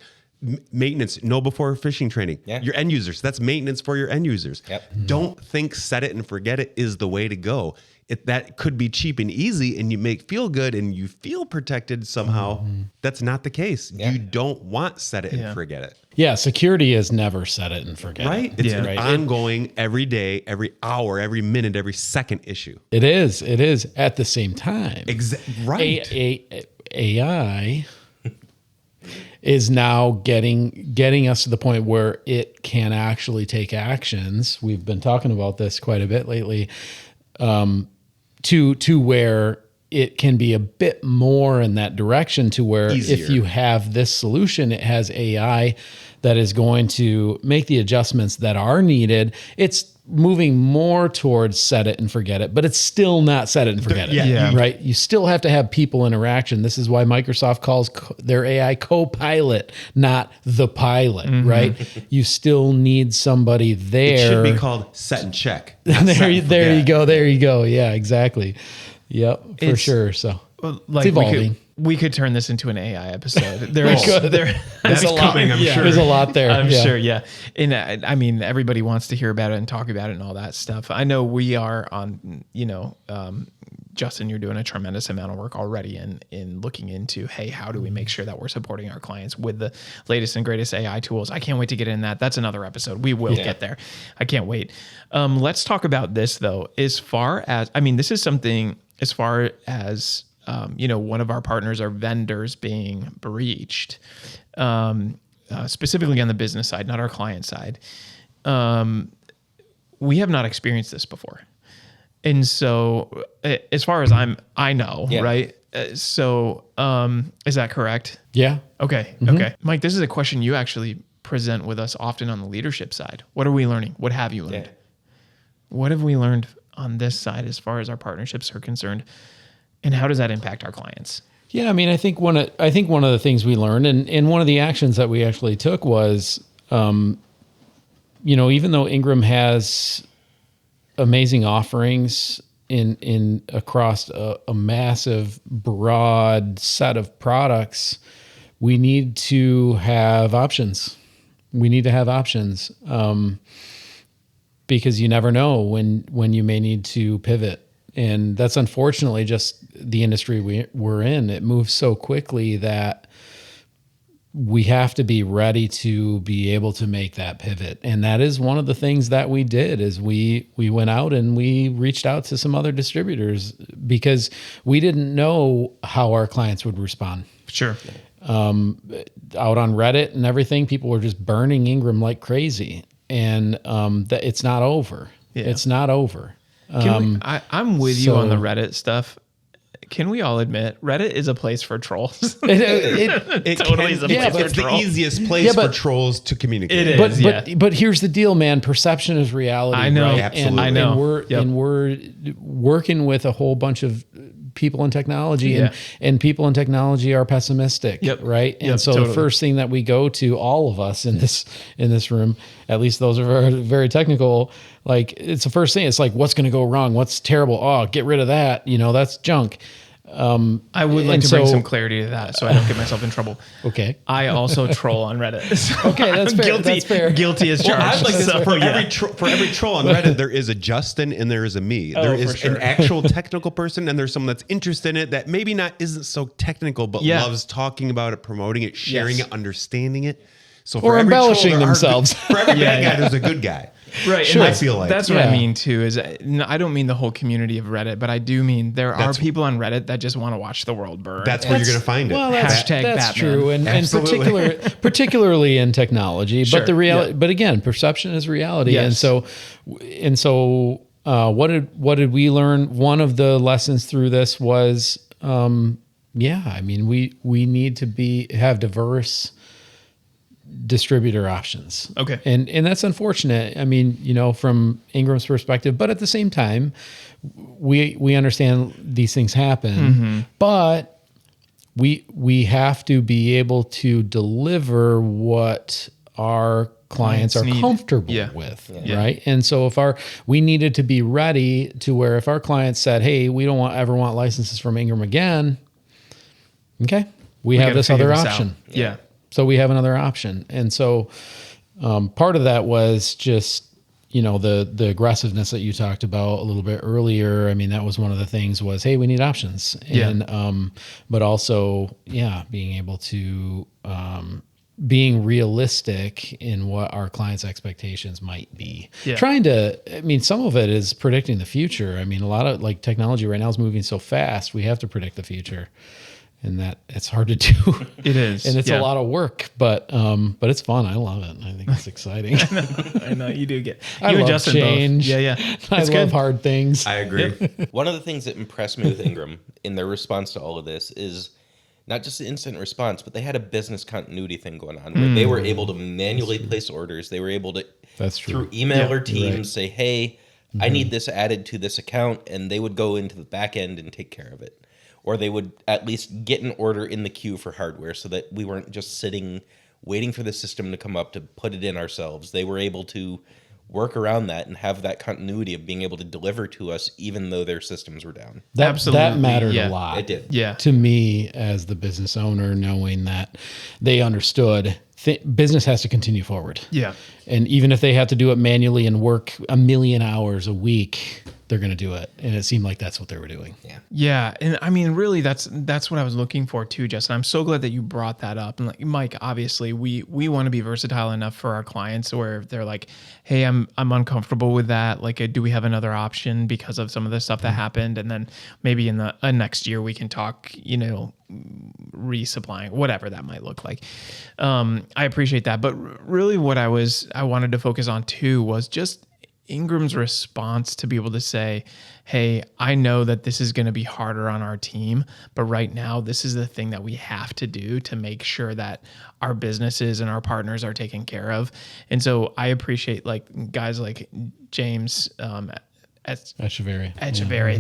maintenance, know before phishing training. Yeah. Your end users. That's maintenance for your end users. Yep. Don't think set it and forget it is the way to go. That could be cheap and easy and you feel good and you feel protected somehow. That's not the case. Yeah. You don't want set it and forget it. Yeah, security is never set it and forget Right? it. It's an Right. ongoing, every day, every hour, every minute, every second issue. It is at the same time. Right. AI is now getting us to the point where it can actually take actions. We've been talking about this quite a bit lately, to where it can be a bit more in that direction to where Easier. if you have this solution, it has AI that is going to make the adjustments that are needed. It's moving more towards set it and forget it, but it's still not set it and forget it, Yeah. right? You still have to have people interaction. This is why Microsoft calls their AI co-pilot, not the pilot, right? You still need somebody there. It should be called set and check. There you go. Yeah, exactly. Yep, for It's- sure. So Like it's evolving. we could turn this into an AI episode. There's a lot. coming, I'm sure. There's a lot there. I'm yeah. sure, yeah. And I mean, everybody wants to hear about it and talk about it and all that stuff. I know we are on, Justin, you're doing a tremendous amount of work already in looking into, hey, how do we make sure that we're supporting our clients with the latest and greatest AI tools? I can't wait to get in that. That's another episode. We will get there. I can't wait. Let's talk about this though. This is something as far as, one of our partners, our vendors being breached, specifically on the business side, not our client side. We have not experienced this before. And so as far as I know, right? So is that correct? Yeah. Okay. Okay. Mike, this is a question you actually present with us often on the leadership side. What are we learning? What have you learned? Yeah. What have we learned on this side as far as our partnerships are concerned? And how does that impact our clients? Yeah, I mean, I think one of the things we learned, and one of the actions that we actually took was, even though Ingram has amazing offerings in across a massive, broad set of products, we need to have options. Because you never know when you may need to pivot. And that's unfortunately just the industry we're in. It moves so quickly that we have to be ready to be able to make that pivot. And that is one of the things that we did is we went out and we reached out to some other distributors because we didn't know how our clients would respond. Sure. Out on Reddit and everything, people were just burning Ingram like crazy. And that it's not over. Yeah. It's not over. I'm with you on the Reddit stuff. Can we all admit Reddit is a place for trolls? It totally is a place for it's the trolls. easiest place for trolls to communicate. It is. But here's the deal, man. Perception is reality. I know. Right? Absolutely. I know. And we're working with a whole bunch of people in technology, and people in technology are pessimistic, right? And so the first thing that we go to, all of us in this room, at least those are very, very technical, like it's the first thing. It's like, what's going to go wrong? What's terrible? Oh, get rid of that. That's junk. I would like to bring some clarity to that so I don't get myself in trouble. Okay. I also troll on Reddit. So Okay, that's I'm fair. Guilty, That's fair. Guilty as charged. I'd like to say, So, for every troll on Reddit, there is a Justin and there is a me. There for is sure. an actual technical person, and there's someone that's interested in it that maybe isn't so technical, but loves talking about it, promoting it, sharing it, understanding it. So Or every troll, embellishing there are themselves. for every bad guy, there's a good guy. Right. Sure. And I feel like. that's what I Yeah. mean too, is I don't mean the whole community of Reddit, but I do mean there are people on Reddit that just want to watch the world burn. That's where you're going to find it. Well, that's Hashtag that's Batman. true, and Absolutely. particularly in technology. Sure, But the reality, yeah. but again, perception is reality, Yes. and so what did we learn? One of the lessons through this was, I mean, we need to have diverse distributor options. Okay. And that's unfortunate. I mean, from Ingram's perspective, but at the same time, we understand these things happen, but we have to be able to deliver what our clients are need. comfortable Yeah. with, Yeah. right? And so we needed to be ready to where if our clients said, "Hey, we don't ever want licenses from Ingram again," okay, we have gotta this figure other this option. out. Yeah. So we have another option. And so part of that was just, the aggressiveness that you talked about a little bit earlier. I mean, that was one of the things was, hey, we need options. Yeah. And, but also, being able to, being realistic in what our clients' expectations might be. Yeah. Some of it is predicting the future. I mean, a lot of technology right now is moving so fast. We have to predict the future. And that it's hard to do. It is. And it's Yeah. a lot of work, but it's fun. I love it. I think it's exciting. I know you do get. I You and love Justin change. both. Yeah. I It's love good. hard things. I agree. One of the things that impressed me with Ingram in their response to all of this is not just the instant response, but they had a business continuity thing going on where they were able to manually place orders. They were able to, That's true. through email Yeah. or Teams, Right. say, hey, I need this added to this account, and they would go into the back end and take care of it. Or they would at least get an order in the queue for hardware so that we weren't just sitting waiting for the system to come up to put it in ourselves. They were able to work around that and have that continuity of being able to deliver to us even though their systems were down. That Absolutely, mattered yeah. a lot. It did. Yeah. To me as the business owner, knowing that they understood business has to continue forward. Yeah. And even if they had to do it manually and work 1 million hours a week, they're going to do it. And it seemed like that's what they were doing. Yeah. Yeah, and I mean, really, that's what I was looking for too, Justin. I'm so glad that you brought that up. And Mike, obviously, we want to be versatile enough for our clients where they're like, "Hey, I'm uncomfortable with that. Like, do we have another option because of some of the stuff that happened?" And then maybe in the next year we can talk, resupplying, whatever that might look like. I appreciate that, but really, what I wanted to focus on too was just Ingram's response to be able to say, hey, I know that this is going to be harder on our team, but right now this is the thing that we have to do to make sure that our businesses and our partners are taken care of. And so I appreciate guys like James, Echeverry.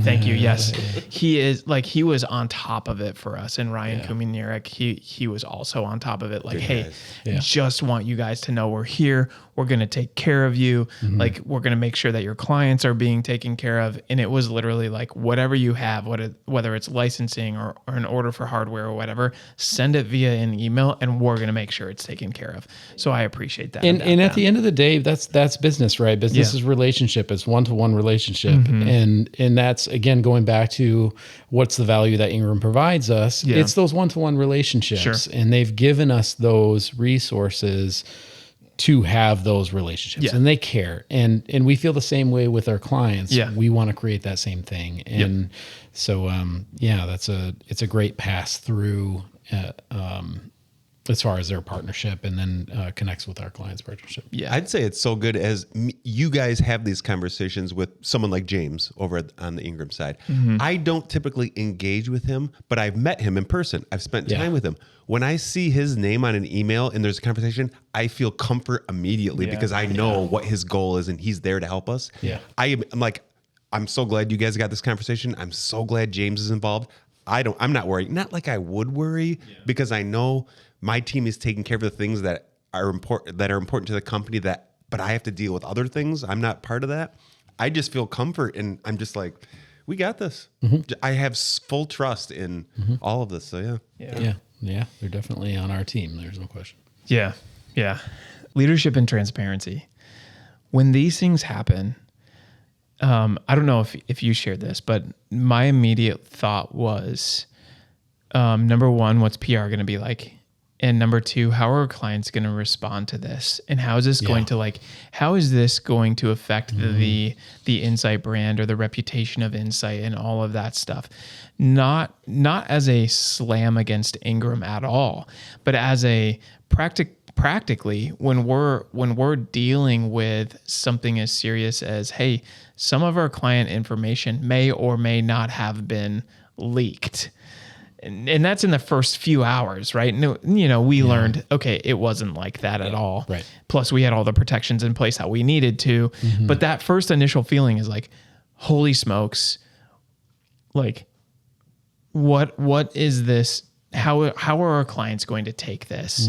Thank you. Yes. He was on top of it for us. And Ryan Kuminierek, he was also on top of it. Hey, just want you guys to know we're here. We're going to take care of you. We're going to make sure that your clients are being taken care of. And it was literally whatever you have, whether it's licensing or an order for hardware or whatever, send it via an email and we're going to make sure it's taken care of. So I appreciate that. And at the end of the day, that's business, right? Business is relationship. It's one-to-one relationship. And that's, again, going back to what's the value that Ingram provides us. Yeah. It's those one-to-one relationships. Sure. And they've given us those resources to have those relationships, and they care. And we feel the same way with our clients. Yeah. We want to create that same thing. And so, it's a great pass through, as far as their partnership, and then connects with our clients' partnership. Yeah. I'd say it's so good as you guys have these conversations with someone like James over on the Ingram side. I don't typically engage with him, but I've met him in person. I've spent time with him. When I see his name on an email and there's a conversation, I feel comfort immediately because I know what his goal is and he's there to help us. Yeah. I'm like, I'm so glad you guys got this conversation. I'm so glad James is involved. I'm not worried. Not like I would worry because I know my team is taking care of the things that are important to the company but I have to deal with other things. I'm not part of that. I just feel comfort and I'm just like, we got this. I have full trust in all of this. So Yeah, they're definitely on our team. There's no question. Yeah. Leadership and transparency. When these things happen, I don't know if you shared this, but my immediate thought was, number one, what's PR going to be like? And number two, how are our clients going to respond to this? And how is this going to how is this going to affect the InsITe brand or the reputation of InsITe and all of that stuff? Not as a slam against Ingram at all, but as a practically when we're dealing with something as serious as, hey, some of our client information may or may not have been leaked. And that's in the first few hours, right? No, we learned, okay, it wasn't like that at all. Right. Plus we had all the protections in place that we needed to. But that first initial feeling is like, holy smokes, like what is this? How are our clients going to take this?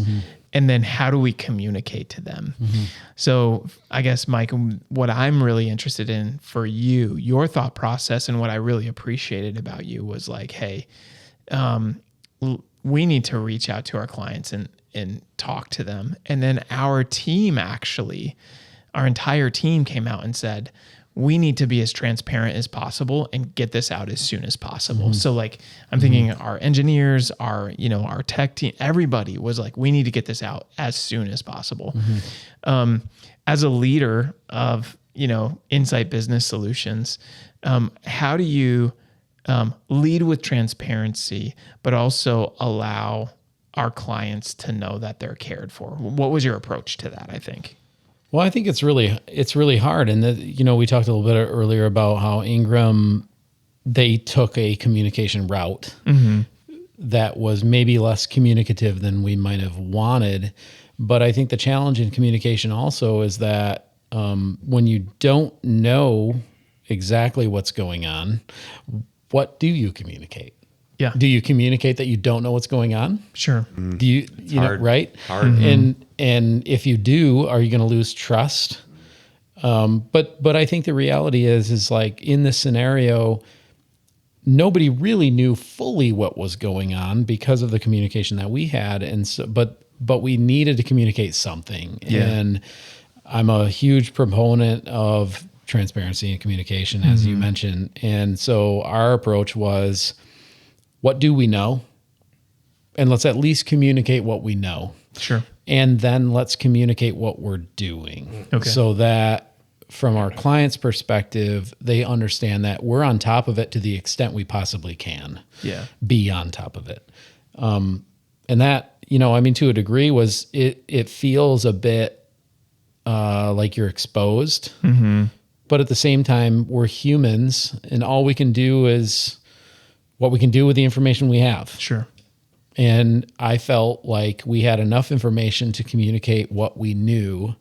And then how do we communicate to them? So I guess, Mike, what I'm really interested in for you, your thought process, and what I really appreciated about you was like, hey, we need to reach out to our clients and talk to them. And then our entire team came out and said, we need to be as transparent as possible and get this out as soon as possible. So like, I'm thinking our engineers, our tech team, everybody was like, we need to get this out as soon as possible. As a leader of, InsITe Business Solutions, how do you lead with transparency, but also allow our clients to know that they're cared for? What was your approach to that, I think? Well, I think it's really hard. And we talked a little bit earlier about how Ingram, they took a communication route that was maybe less communicative than we might have wanted. But I think the challenge in communication also is that when you don't know exactly what's going on, what do you communicate? Yeah. Do you communicate that you don't know what's going on? Sure. Do you know, right? Hard. And if you do, are you going to lose trust? But I think the reality is like in this scenario, nobody really knew fully what was going on because of the communication that we had. And so, but we needed to communicate something. Yeah. And I'm a huge proponent of transparency and communication, as you mentioned. And so our approach was, what do we know? And let's at least communicate what we know. Sure. And then let's communicate what we're doing. Okay. So that from our client's perspective, they understand that we're on top of it to the extent we possibly can. Yeah. Be on top of it. And that, to a degree was it feels a bit like you're exposed. But at the same time, we're humans and all we can do is what we can do with the information we have. Sure. And I felt like we had enough information to communicate what we knew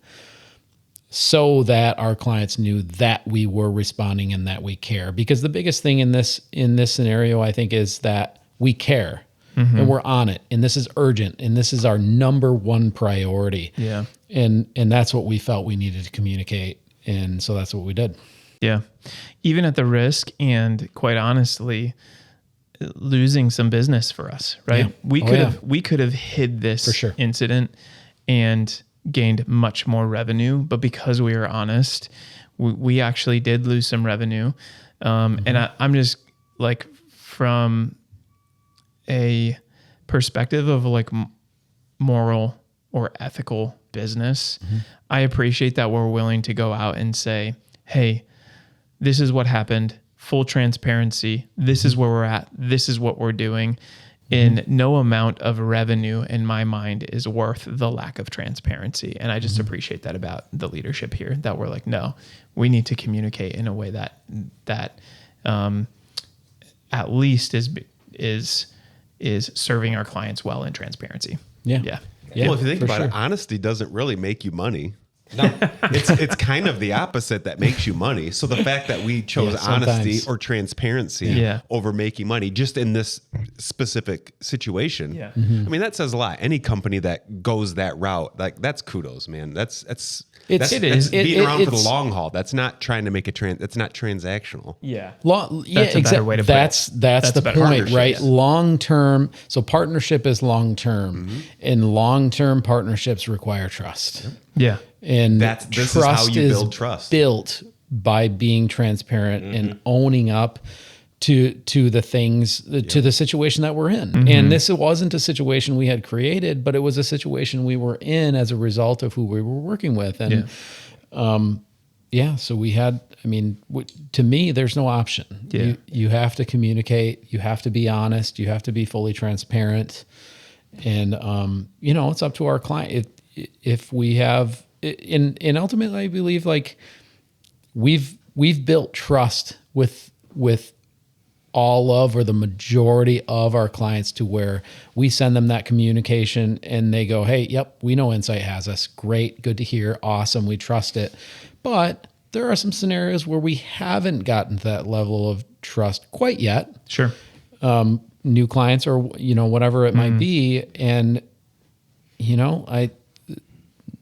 so that our clients knew that we were responding and that we care. Because the biggest thing in this scenario, I think, is that we care and we're on it. And this is urgent. And this is our number one priority. Yeah. And that's what we felt we needed to communicate. And so that's what we did. Yeah. Even at the risk and quite honestly, losing some business for us, right? Yeah. We could have hid this For sure. incident and gained much more revenue, but because we were honest, we actually did lose some revenue. And I'm just like, from a perspective of like moral or ethical business, I appreciate that we're willing to go out and say, hey, this is what happened. Full transparency. This is where we're at. This is what we're doing. And no amount of revenue in my mind is worth the lack of transparency. And I just appreciate that about the leadership here, that we're like, no, we need to communicate in a way that at least is serving our clients well in transparency. Yeah. Yeah. Yeah, Well, if you think for about sure. it, honesty doesn't really make you money. No, it's kind of the opposite that makes you money. So the fact that we chose honesty or transparency over making money just in this specific situation, I mean, that says a lot. Any company that goes that route, like, that's kudos, man. That's being around for the long haul. That's not trying to make That's not transactional. Yeah. That's a better way to put it. That's the better. point, right? Yes. Long term. So partnership is long term, and long term partnerships require trust. Yeah. And This is how you build trust. Built by being transparent and owning up to the things, to the situation that we're in. And this wasn't a situation we had created, but it was a situation we were in as a result of who we were working with. And so we had, to me, there's no option. Yeah. You have to communicate, you have to be honest, you have to be fully transparent. And, it's up to our client. If we have, and ultimately I believe like we've built trust with all of, or the majority of our clients, to where we send them that communication and they go, hey, yep, we know InsITe has us. Great. Good to hear. Awesome. We trust it. But there are some scenarios where we haven't gotten to that level of trust quite yet. Sure. New clients or, whatever it might be. And,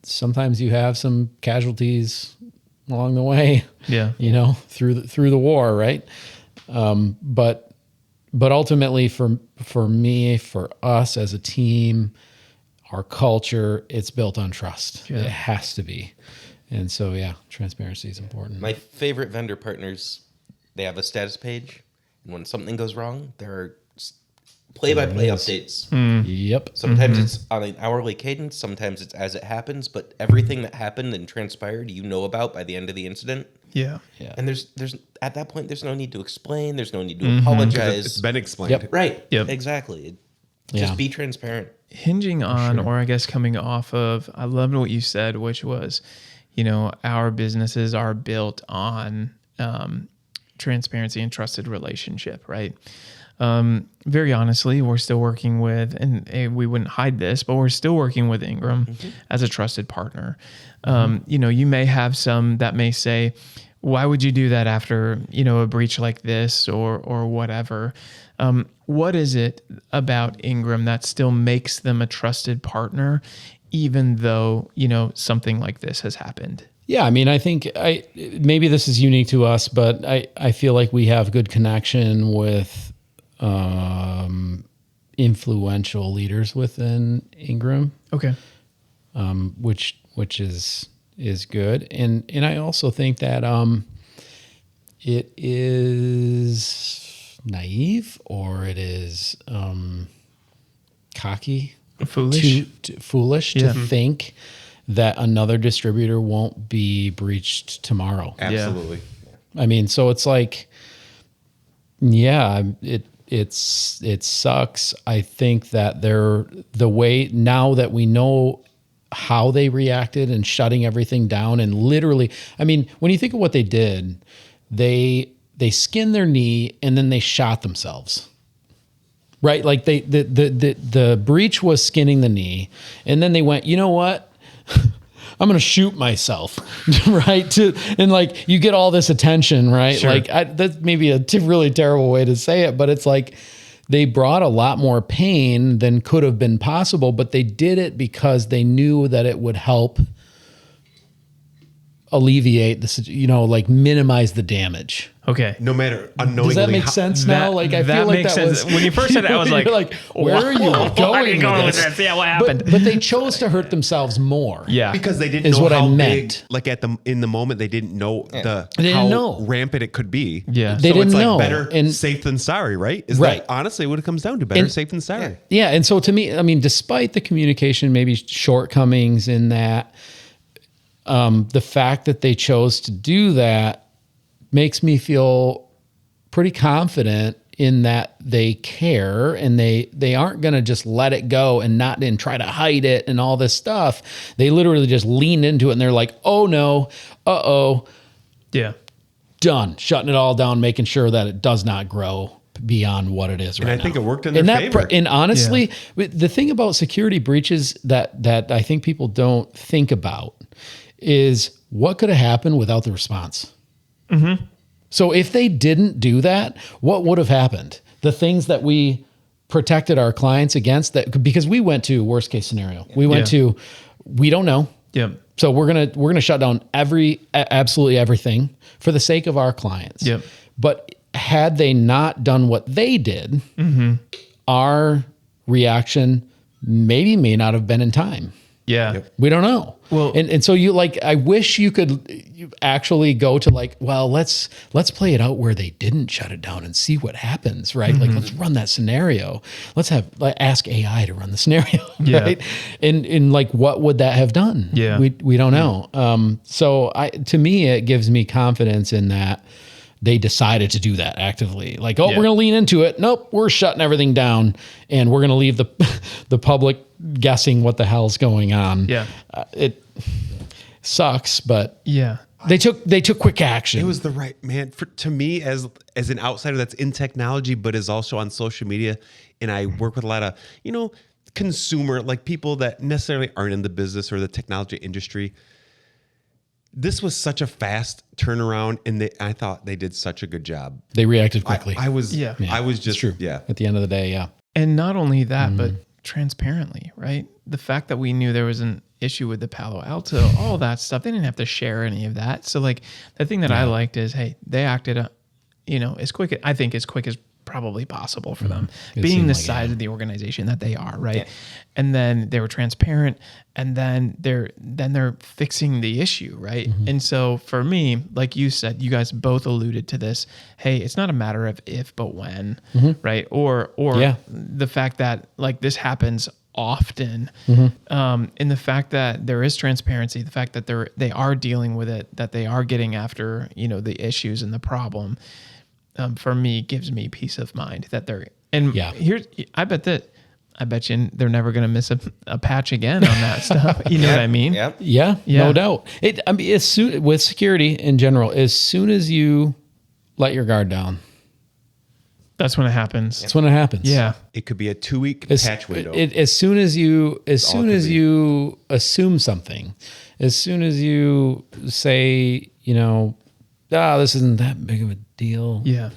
sometimes you have some casualties along the way, through the war. Right. But ultimately for me, for us as a team, our culture, it's built on trust. Yeah. It has to be. And so, transparency is important. My favorite vendor partners, they have a status page, and when something goes wrong, there are play-by-play updates. Yep. Sometimes it's on an hourly cadence, sometimes it's as it happens, but everything that happened and transpired, about by the end of the incident. Yeah. And there's at that point, there's no need to explain. There's no need to apologize. It's been explained. Yep. Right. Yep. Exactly. Just be transparent. Hinging on, or I guess coming off of, I loved what you said, which was, our businesses are built on transparency and trusted relationship, right? Very honestly, we're still working with, and we wouldn't hide this, but we're still working with Ingram as a trusted partner. You may have some that may say, why would you do that after, a breach like this or whatever? What is it about Ingram that still makes them a trusted partner, even though, something like this has happened? Yeah, I think maybe this is unique to us, but I feel like we have good connection with influential leaders within Ingram. Okay. Which is good. And I also think that it is naive, or it is cocky, foolish to think that another distributor won't be breached tomorrow. Absolutely. So it's like, it sucks. I think that the way now that we know how they reacted and shutting everything down, and literally, when you think of what they did, they skinned their knee and then they shot themselves. Right? Like the breach was skinning the knee, and then they went, you know what? I'm going to shoot myself, right? And like you get all this attention, right? Sure. Like that's maybe a really terrible way to say it, but it's like they brought a lot more pain than could have been possible, but they did it because they knew that it would help alleviate the, minimize the damage. Okay. No matter unknowingly. Does that make sense now? Like I feel like that was when you first said it, I was like, where are you going with this? Yeah, what happened? But they chose to hurt themselves more. Yeah. Because they didn't know how big, like in the moment, they didn't know how rampant it could be. Yeah. They didn't know. Better safe than sorry, right? Is right. that honestly what it comes down to? Better safe than sorry. Yeah. And so to me, despite the communication, maybe shortcomings in that, the fact that they chose to do that makes me feel pretty confident in that they care, and they aren't going to just let it go and try to hide it and all this stuff. They literally just lean into it and they're like, oh no, yeah, done, shutting it all down, making sure that it does not grow beyond what it is right now. And I think it worked in their favor. And honestly, the thing about security breaches that I think people don't think about is what could have happened without the response. Mm-hmm. So if they didn't do that, what would have happened? The things that we protected our clients against, that because we went to worst case scenario. We went to, we don't know. Yep. So we're gonna shut down absolutely everything for the sake of our clients. Yep. But had they not done what they did, our reaction may not have been in time. Yeah. Yep. We don't know. Well- and so you like, I wish you actually go to like, well, let's play it out where they didn't shut it down and see what happens, right? Like, let's run that scenario. Let's ask AI to run the scenario, Yeah. right? And like, what would that have done? Yeah. We don't know. So to me, it gives me confidence in that they decided to do that actively. Like, oh, Yeah. we're going to lean into it. Nope, we're shutting everything down, and we're going to leave the public guessing what the hell's going on. Yeah. It sucks, but Yeah. they took quick action. It was the right man to me as an outsider that's in technology, but is also on social media. And I work with a lot of, consumer, like people that necessarily aren't in the business or the technology industry. This was such a fast turnaround, and I thought they did such a good job. They reacted quickly. I was It's just true. yeah. At the end of the day, yeah. And not only that, but transparently, right? The fact that we knew there was an issue with the Palo Alto, all that stuff, they didn't have to share any of that. So like the thing that I liked is, hey, they acted, as quick as probably possible for them, It being seemed the like it, size of the organization that they are, right? And then they were transparent, and then they're fixing the issue, right? And so for me, like you said, you guys both alluded to this. Hey, it's not a matter of if, but when, right? Or Yeah. the fact that like this happens often, in the fact that there is transparency, the fact that they are dealing with it, that they are getting after the issues and the problem. For me, gives me peace of mind that they're here's I bet you they're never going to miss a patch again on that stuff. You know what I mean? Yeah. Yeah, Yeah. no doubt. With security in general, as soon as you let your guard down, That's when it happens. that's when it happens. Yeah. It could be a 2-week As, patch window. as soon as you assume something, as soon as you say, this isn't that big of a deal. Yeah.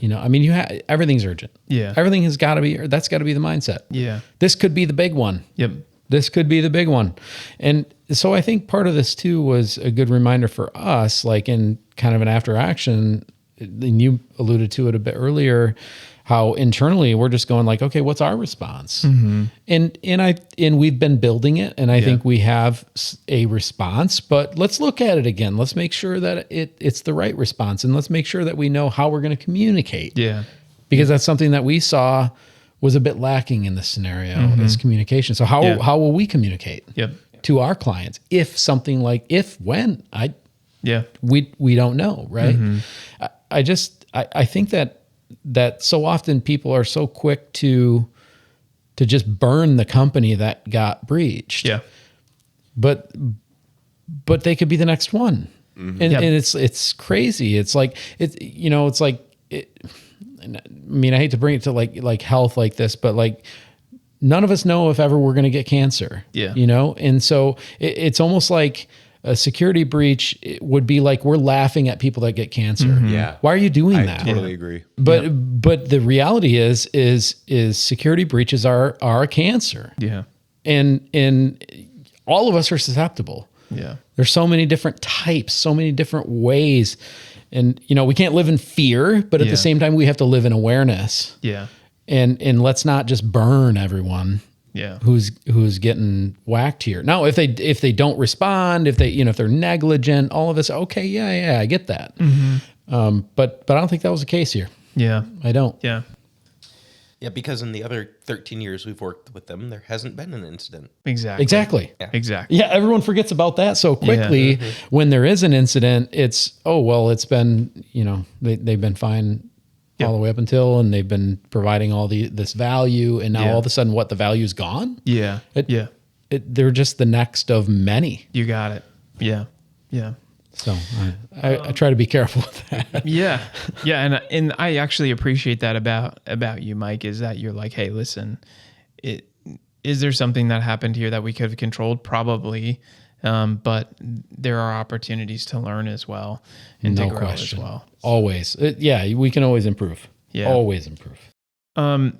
Everything's urgent. Yeah. Everything has got to be, that's got to be the mindset. Yeah. This could be the big one. Yep. This could be the big one. And so I think part of this too was a good reminder for us, like in kind of an after action, and you alluded to it a bit earlier, how internally we're just going like, okay, what's our response? And we've been building it, and I think we have a response, but let's look at it again. Let's make sure that it's the right response, and let's make sure that we know how we're going to communicate. Yeah. Because that's something that we saw was a bit lacking in this scenario is communication. So how will we communicate Yep. to our clients when we don't know, right? I think that so often people are so quick to just burn the company that got breached. Yeah. But they could be the next one. And it's crazy. It's like, I hate to bring it to like health like this, but like none of us know if ever we're going to get cancer. Yeah. And so it's almost like a security breach would be like we're laughing at people that get cancer. Yeah. Why are you doing I that? totally agree. But the reality is security breaches are a cancer. Yeah. And all of us are susceptible. Yeah. There's so many different types, so many different ways. And, we can't live in fear, but at the same time, we have to live in awareness. Yeah. And let's not just burn everyone Yeah. who's getting whacked here. Now, if they don't respond, if they're negligent, all of this, okay, yeah, I get that. But I don't think that was the case here. Yeah. I don't. Yeah. Yeah, because in the other 13 years we've worked with them, there hasn't been an incident. Exactly. Exactly. Exactly. Yeah, everyone forgets about that so quickly. When there is an incident, it's, it's been, they've been fine all the way up until, and they've been providing all this value, and now all of a sudden, what, the value's gone? Yeah. They're just the next of many. You got it. Yeah. Yeah. So I try to be careful with that. Yeah. Yeah. And I actually appreciate that about you, Mike, is that you're like, hey, listen, is there something that happened here that we could have controlled? Probably. But there are opportunities to learn as well and to grow as well. Always. We can always improve. Yeah. Always improve.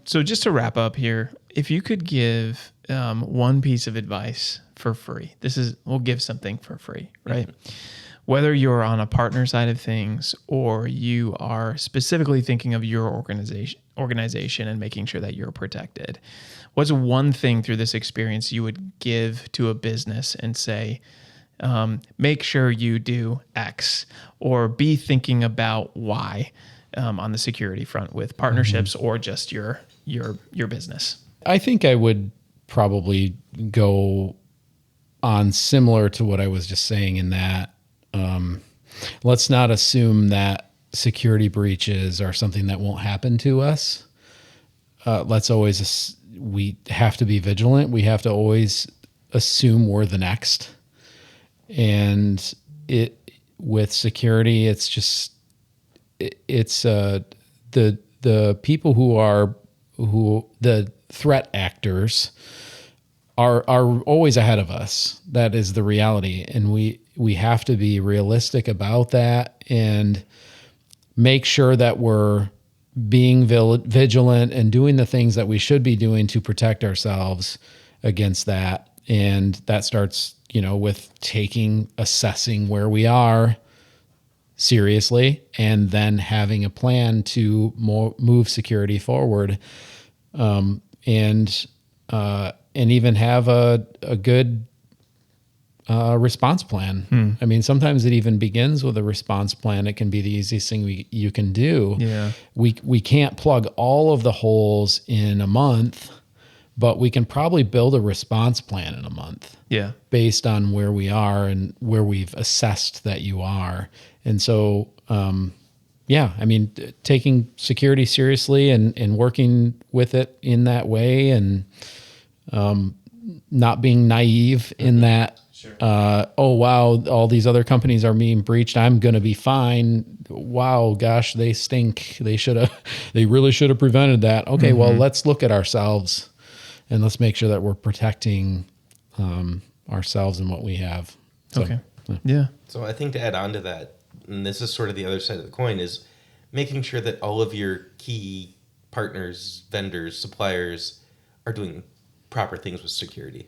So just to wrap up here, if you could give one piece of advice for free, we'll give something for free, right? whether you're on a partner side of things or you are specifically thinking of your organization and making sure that you're protected, what's one thing through this experience you would give to a business and say, make sure you do X, or be thinking about Y on the security front with partnerships or just your business? I think I would probably go on similar to what I was just saying in that let's not assume that security breaches are something that won't happen to us. We have to be vigilant. We have to always assume we're the next. And with security, it's just, the people the threat actors are always ahead of us. That is the reality. And we have to be realistic about that and make sure that we're being vigilant and doing the things that we should be doing to protect ourselves against that. And that starts, with assessing where we are seriously, and then having a plan to move security forward, and even have a good response plan. I mean, sometimes it even begins with a response plan. It can be the easiest thing you can do. Yeah. We can't plug all of the holes in a month, but we can probably build a response plan in a month. Yeah. Based on where we are and where we've assessed that you are. And so, taking security seriously and working with it in that way, and not being naive in that, oh, wow, all these other companies are being breached, I'm going to be fine. Wow, gosh, they stink. They really should have prevented that. Okay, well, let's look at ourselves and let's make sure that we're protecting ourselves and what we have. So, okay. Yeah. So I think to add on to that, and this is sort of the other side of the coin, is making sure that all of your key partners, vendors, suppliers are doing proper things with security.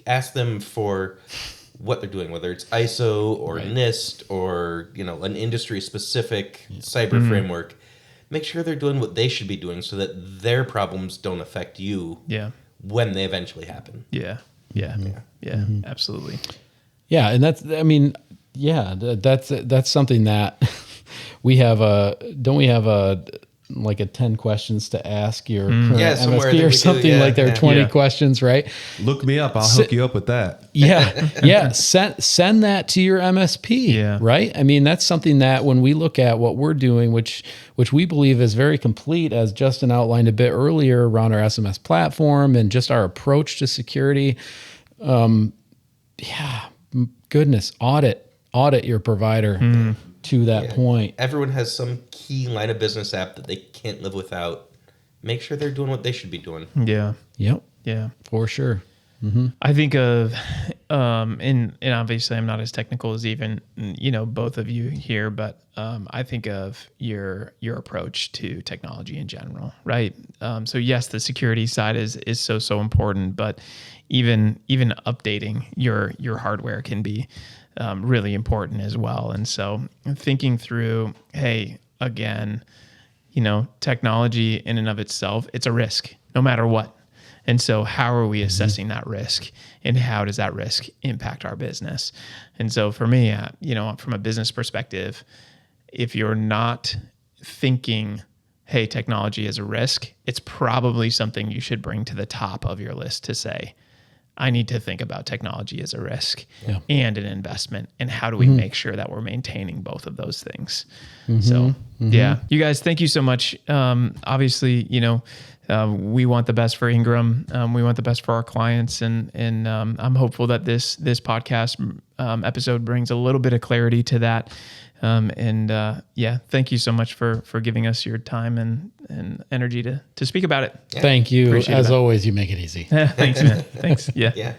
Ask them for what they're doing, whether it's ISO or NIST or, an industry specific cyber framework. Make sure they're doing what they should be doing so that their problems don't affect you when they eventually happen. Yeah. Absolutely. Yeah. And that's something that we have don't we have a 10 questions to ask your current MSP or something like there are 20 questions, right? Look me up. I'll hook you up with that. Yeah. Send that to your MSP, right? I mean, that's something that when we look at what we're doing, which we believe is very complete, as Justin outlined a bit earlier around our SMS platform and just our approach to security. Goodness, audit your provider to that point. Everyone has some key line of business app that they can't live without. Make sure they're doing what they should be doing. Yeah. Yep. Yeah. For sure. I think of, and obviously I'm not as technical as even, both of you here, but I think of your approach to technology in general, right? So yes, the security side is so important, but even updating your hardware can be really important as well. And so thinking through, hey, again, technology in and of itself, it's a risk no matter what. And so how are we assessing that risk, and how does that risk impact our business? And so for me, from a business perspective, if you're not thinking, hey, technology is a risk, it's probably something you should bring to the top of your list to say, I need to think about technology as a risk and an investment, and how do we make sure that we're maintaining both of those things? So you guys, thank you so much. Obviously, we want the best for Ingram. We want the best for our clients, and I'm hopeful that this podcast episode brings a little bit of clarity to that. Thank you so much for giving us your time and energy to speak about it. Thank you. Appreciate As always, you make it easy. Thanks, man. Thanks. Yeah.